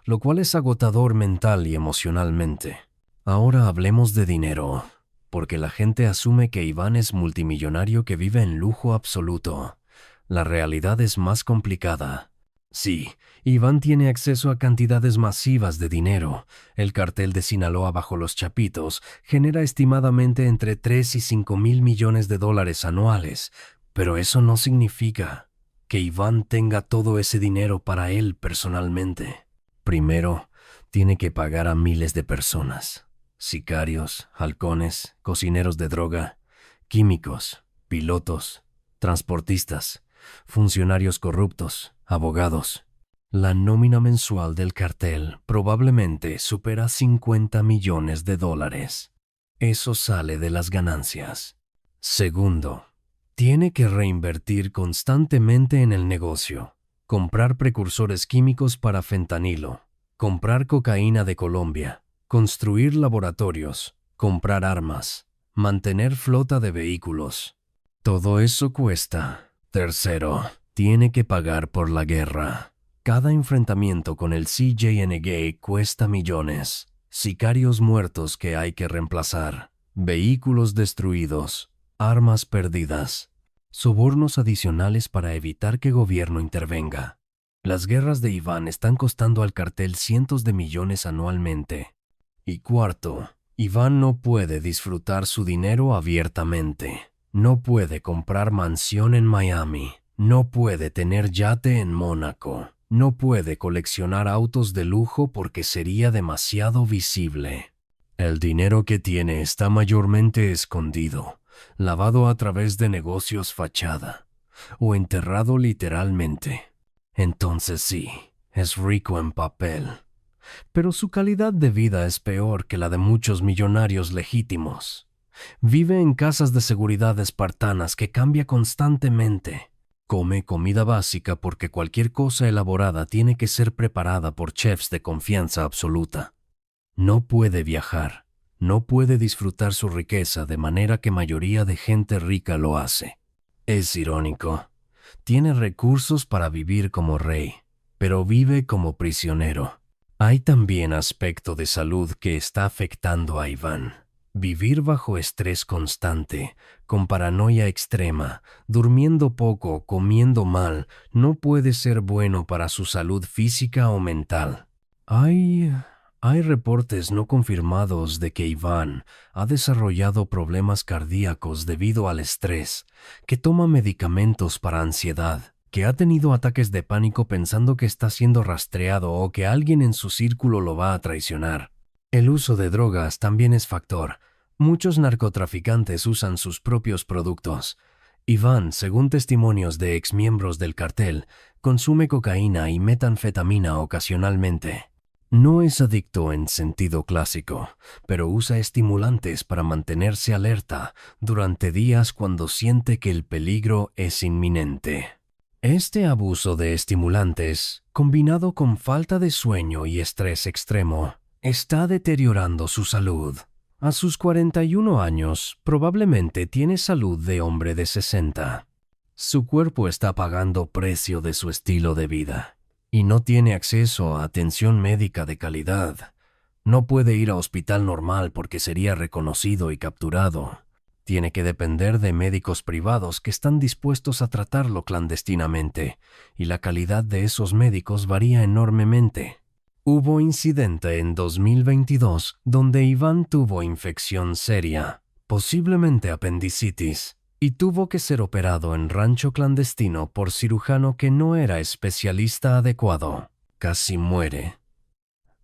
lo cual es agotador mental y emocionalmente. Ahora hablemos de dinero, porque la gente asume que Iván es multimillonario que vive en lujo absoluto. La realidad es más complicada. Sí, Iván tiene acceso a cantidades masivas de dinero. El cartel de Sinaloa bajo los Chapitos genera estimadamente entre 3 y 5 mil millones de dólares anuales, pero eso no significa que Iván tenga todo ese dinero para él personalmente. Primero, tiene que pagar a miles de personas: sicarios, halcones, cocineros de droga, químicos, pilotos, transportistas, funcionarios corruptos, abogados. La nómina mensual del cartel probablemente supera 50 millones de dólares. Eso sale de las ganancias. Segundo, tiene que reinvertir constantemente en el negocio, comprar precursores químicos para fentanilo, comprar cocaína de Colombia, construir laboratorios, comprar armas, mantener flota de vehículos. Todo eso cuesta. Tercero, tiene que pagar por la guerra. Cada enfrentamiento con el CJNG cuesta millones. Sicarios muertos que hay que reemplazar, vehículos destruidos, armas perdidas, sobornos adicionales para evitar que gobierno intervenga. Las guerras de Iván están costando al cartel cientos de millones anualmente. Y cuarto, Iván no puede disfrutar su dinero abiertamente. No puede comprar mansión en Miami. No puede tener yate en Mónaco. No puede coleccionar autos de lujo porque sería demasiado visible. El dinero que tiene está mayormente escondido, lavado a través de negocios fachada, o enterrado literalmente. Entonces sí, es rico en papel, pero su calidad de vida es peor que la de muchos millonarios legítimos. Vive en casas de seguridad espartanas que cambia constantemente. Come comida básica porque cualquier cosa elaborada tiene que ser preparada por chefs de confianza absoluta. No puede viajar, no puede disfrutar su riqueza de manera que mayoría de gente rica lo hace. Es irónico. Tiene recursos para vivir como rey, pero vive como prisionero. Hay también aspecto de salud que está afectando a Iván. Vivir bajo estrés constante, con paranoia extrema, durmiendo poco, comiendo mal, no puede ser bueno para su salud física o mental. Hay reportes no confirmados de que Iván ha desarrollado problemas cardíacos debido al estrés, que toma medicamentos para ansiedad, que ha tenido ataques de pánico pensando que está siendo rastreado o que alguien en su círculo lo va a traicionar. El uso de drogas también es factor. Muchos narcotraficantes usan sus propios productos. Iván, según testimonios de exmiembros del cartel, consume cocaína y metanfetamina ocasionalmente. No es adicto en sentido clásico, pero usa estimulantes para mantenerse alerta durante días cuando siente que el peligro es inminente. Este abuso de estimulantes, combinado con falta de sueño y estrés extremo, está deteriorando su salud. A sus 41 años, probablemente tiene salud de hombre de 60. Su cuerpo está pagando precio de su estilo de vida y no tiene acceso a atención médica de calidad. No puede ir a hospital normal porque sería reconocido y capturado. Tiene que depender de médicos privados que están dispuestos a tratarlo clandestinamente, y la calidad de esos médicos varía enormemente. Hubo incidente en 2022 donde Iván tuvo infección seria, posiblemente apendicitis, y tuvo que ser operado en rancho clandestino por cirujano que no era especialista adecuado. Casi muere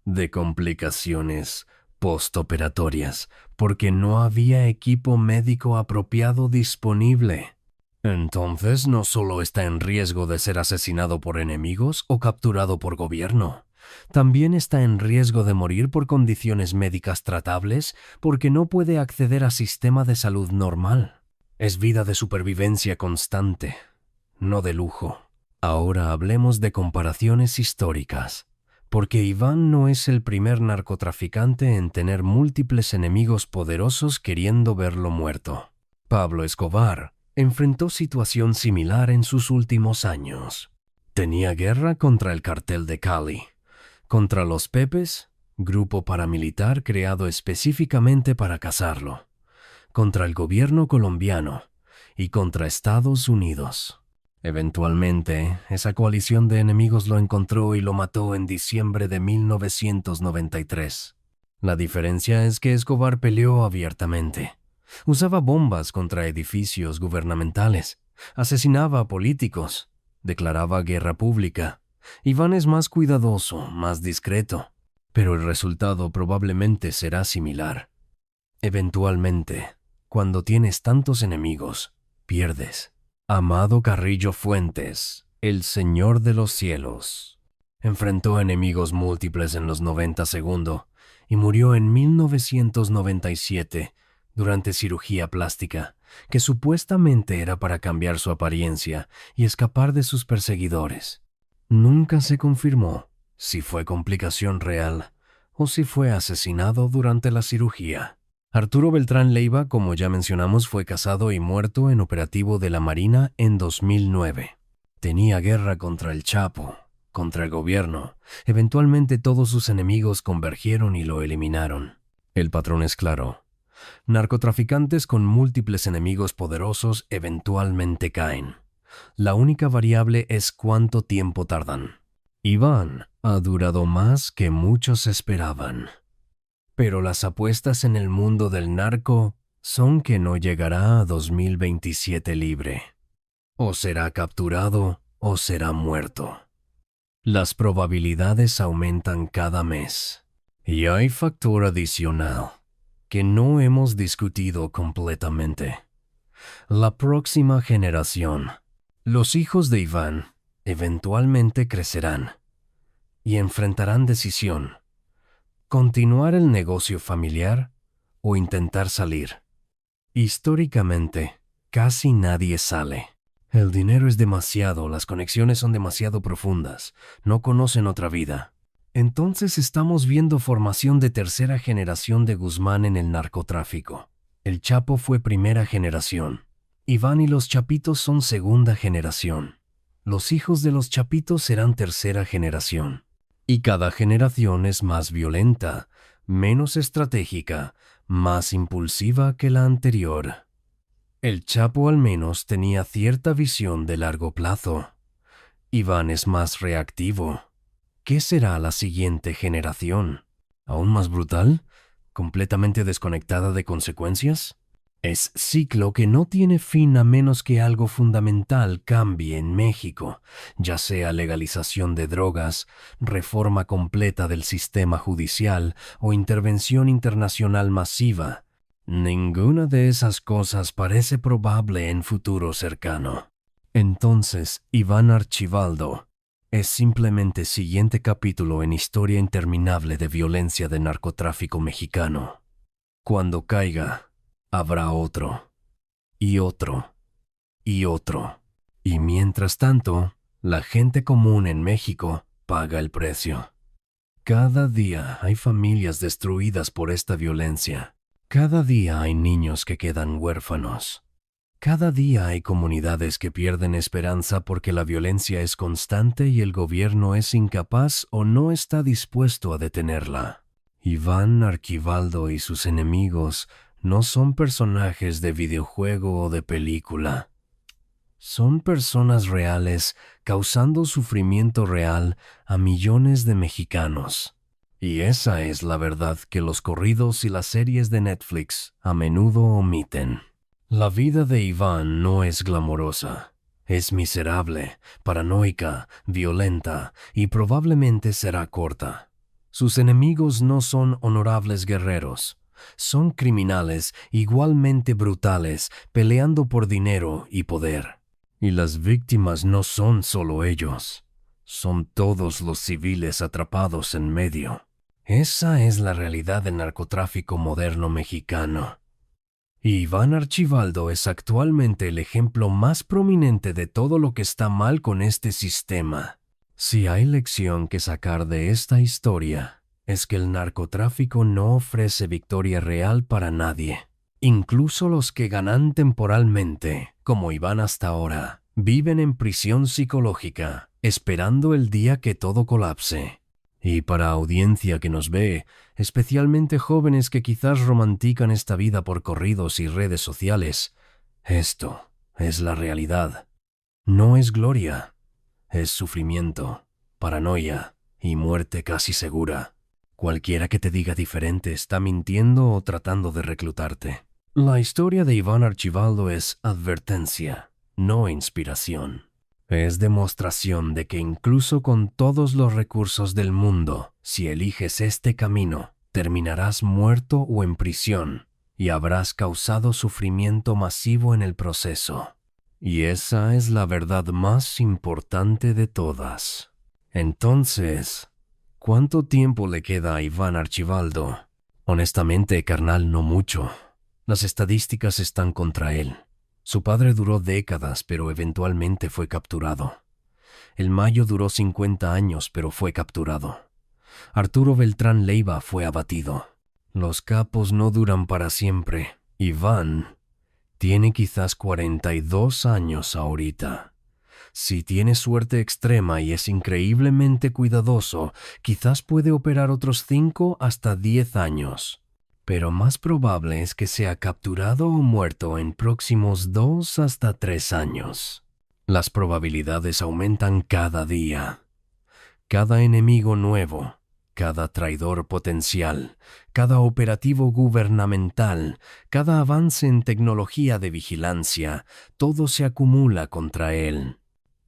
de complicaciones postoperatorias porque no había equipo médico apropiado disponible. Entonces no solo está en riesgo de ser asesinado por enemigos o capturado por gobierno, también está en riesgo de morir por condiciones médicas tratables porque no puede acceder a sistema de salud normal. Es vida de supervivencia constante, no de lujo. Ahora hablemos de comparaciones históricas, porque Iván no es el primer narcotraficante en tener múltiples enemigos poderosos queriendo verlo muerto. Pablo Escobar, enfrentó situación similar en sus últimos años. Tenía guerra contra el cartel de Cali, contra los Pepes, grupo paramilitar creado específicamente para cazarlo, contra el gobierno colombiano y contra Estados Unidos. Eventualmente, esa coalición de enemigos lo encontró y lo mató en diciembre de 1993. La diferencia es que Escobar peleó abiertamente. Usaba bombas contra edificios gubernamentales, asesinaba a políticos, declaraba guerra pública. Iván es más cuidadoso, más discreto, pero el resultado probablemente será similar. Eventualmente, cuando tienes tantos enemigos, pierdes. Amado Carrillo Fuentes, el Señor de los Cielos, enfrentó enemigos múltiples en los 90 segundos y murió en 1997 durante cirugía plástica, que supuestamente era para cambiar su apariencia y escapar de sus perseguidores. Nunca se confirmó si fue complicación real o si fue asesinado durante la cirugía. Arturo Beltrán Leiva, como ya mencionamos, fue casado y muerto en operativo de la Marina en 2009. Tenía guerra contra el Chapo, contra el gobierno. Eventualmente todos sus enemigos convergieron y lo eliminaron. El patrón es claro. Narcotraficantes con múltiples enemigos poderosos eventualmente caen. La única variable es cuánto tiempo tardan. Iván ha durado más que muchos esperaban. Pero las apuestas en el mundo del narco son que no llegará a 2027 libre. O será capturado o será muerto. Las probabilidades aumentan cada mes. Y hay factor adicional que no hemos discutido completamente. La próxima generación. Los hijos de Iván eventualmente crecerán y enfrentarán decisión. ¿Continuar el negocio familiar o intentar salir? Históricamente, casi nadie sale. El dinero es demasiado, las conexiones son demasiado profundas, no conocen otra vida. Entonces estamos viendo formación de tercera generación de Guzmán en el narcotráfico. El Chapo fue primera generación. Iván y los Chapitos son segunda generación. Los hijos de los Chapitos serán tercera generación. Y cada generación es más violenta, menos estratégica, más impulsiva que la anterior. El Chapo al menos tenía cierta visión de largo plazo. Iván es más reactivo. ¿Qué será la siguiente generación? ¿Aún más brutal? ¿Completamente desconectada de consecuencias? Es ciclo que no tiene fin a menos que algo fundamental cambie en México, ya sea legalización de drogas, reforma completa del sistema judicial o intervención internacional masiva. Ninguna de esas cosas parece probable en futuro cercano. Entonces, Iván Archibaldo es simplemente siguiente capítulo en historia interminable de violencia de narcotráfico mexicano. Cuando caiga, habrá otro, y otro, y otro. Y mientras tanto, la gente común en México paga el precio. Cada día hay familias destruidas por esta violencia. Cada día hay niños que quedan huérfanos. Cada día hay comunidades que pierden esperanza porque la violencia es constante y el gobierno es incapaz o no está dispuesto a detenerla. Iván Archibaldo y sus enemigos no son personajes de videojuego o de película. Son personas reales causando sufrimiento real a millones de mexicanos. Y esa es la verdad que los corridos y las series de Netflix a menudo omiten. La vida de Iván no es glamorosa. Es miserable, paranoica, violenta y probablemente será corta. Sus enemigos no son honorables guerreros. Son criminales igualmente brutales, peleando por dinero y poder. Y las víctimas no son solo ellos. Son todos los civiles atrapados en medio. Esa es la realidad del narcotráfico moderno mexicano. Y Iván Archibaldo es actualmente el ejemplo más prominente de todo lo que está mal con este sistema. Si hay lección que sacar de esta historia, es que el narcotráfico no ofrece victoria real para nadie. Incluso los que ganan temporalmente, como Iván hasta ahora, viven en prisión psicológica, esperando el día que todo colapse. Y para audiencia que nos ve, especialmente jóvenes que quizás romantican esta vida por corridos y redes sociales, esto es la realidad. No es gloria, es sufrimiento, paranoia y muerte casi segura. Cualquiera que te diga diferente está mintiendo o tratando de reclutarte. La historia de Iván Archibaldo es advertencia, no inspiración. Es demostración de que incluso con todos los recursos del mundo, si eliges este camino, terminarás muerto o en prisión y habrás causado sufrimiento masivo en el proceso. Y esa es la verdad más importante de todas. Entonces, ¿cuánto tiempo le queda a Iván Archibaldo? Honestamente, carnal, no mucho. Las estadísticas están contra él. Su padre duró décadas, pero eventualmente fue capturado. El Mayo duró 50 años, pero fue capturado. Arturo Beltrán Leiva fue abatido. Los capos no duran para siempre. Iván tiene quizás 42 años ahorita. Si tiene suerte extrema y es increíblemente cuidadoso, quizás puede operar otros 5 hasta 10 años. Pero más probable es que sea capturado o muerto en próximos 2 hasta 3 años. Las probabilidades aumentan cada día. Cada enemigo nuevo, cada traidor potencial, cada operativo gubernamental, cada avance en tecnología de vigilancia, todo se acumula contra él.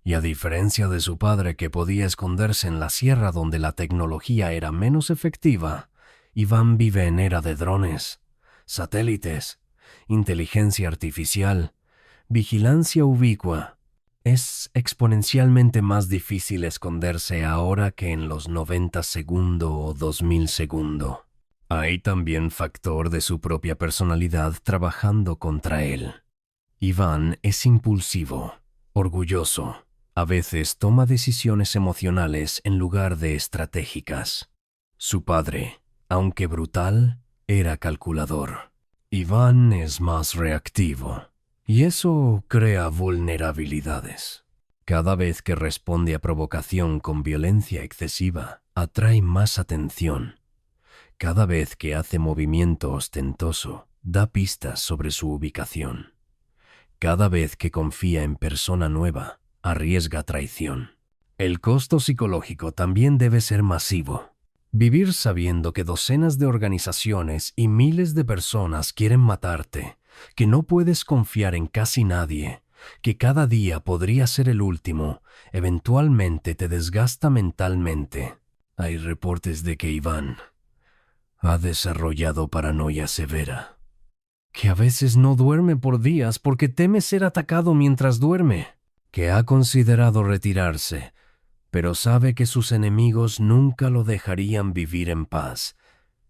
Y a diferencia de su padre que podía esconderse en la sierra donde la tecnología era menos efectiva, Iván vive en era de drones, satélites, inteligencia artificial, vigilancia ubicua. Es exponencialmente más difícil esconderse ahora que en los 90 segundo o 2000 segundo. Hay también factor de su propia personalidad trabajando contra él. Iván es impulsivo, orgulloso. A veces toma decisiones emocionales en lugar de estratégicas. Su padre, aunque brutal, era calculador. Iván es más reactivo, y eso crea vulnerabilidades. Cada vez que responde a provocación con violencia excesiva, atrae más atención. Cada vez que hace movimiento ostentoso, da pistas sobre su ubicación. Cada vez que confía en persona nueva, arriesga traición. El costo psicológico también debe ser masivo. Vivir sabiendo que docenas de organizaciones y miles de personas quieren matarte, que no puedes confiar en casi nadie, que cada día podría ser el último, eventualmente te desgasta mentalmente. Hay reportes de que Iván ha desarrollado paranoia severa, que a veces no duerme por días porque teme ser atacado mientras duerme, que ha considerado retirarse, pero sabe que sus enemigos nunca lo dejarían vivir en paz,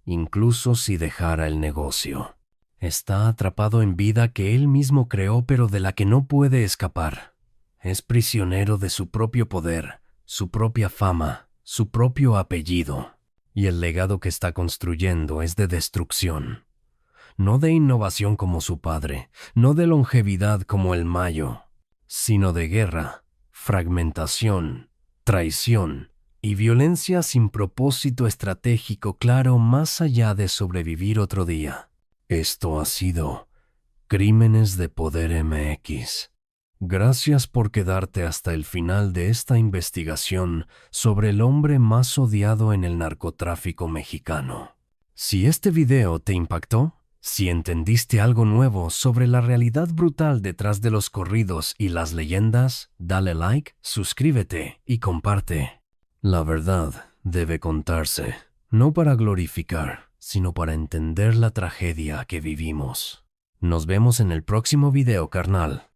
incluso si dejara el negocio. Está atrapado en vida que él mismo creó pero de la que no puede escapar. Es prisionero de su propio poder, su propia fama, su propio apellido. Y el legado que está construyendo es de destrucción. No de innovación como su padre, no de longevidad como el Mayo, sino de guerra, fragmentación, traición y violencia sin propósito estratégico claro más allá de sobrevivir otro día. Esto ha sido Crímenes de Poder MX. Gracias por quedarte hasta el final de esta investigación sobre el hombre más odiado en el narcotráfico mexicano. Si este video te impactó, si entendiste algo nuevo sobre la realidad brutal detrás de los corridos y las leyendas, dale like, suscríbete y comparte. La verdad debe contarse, no para glorificar, sino para entender la tragedia que vivimos. Nos vemos en el próximo video, carnal.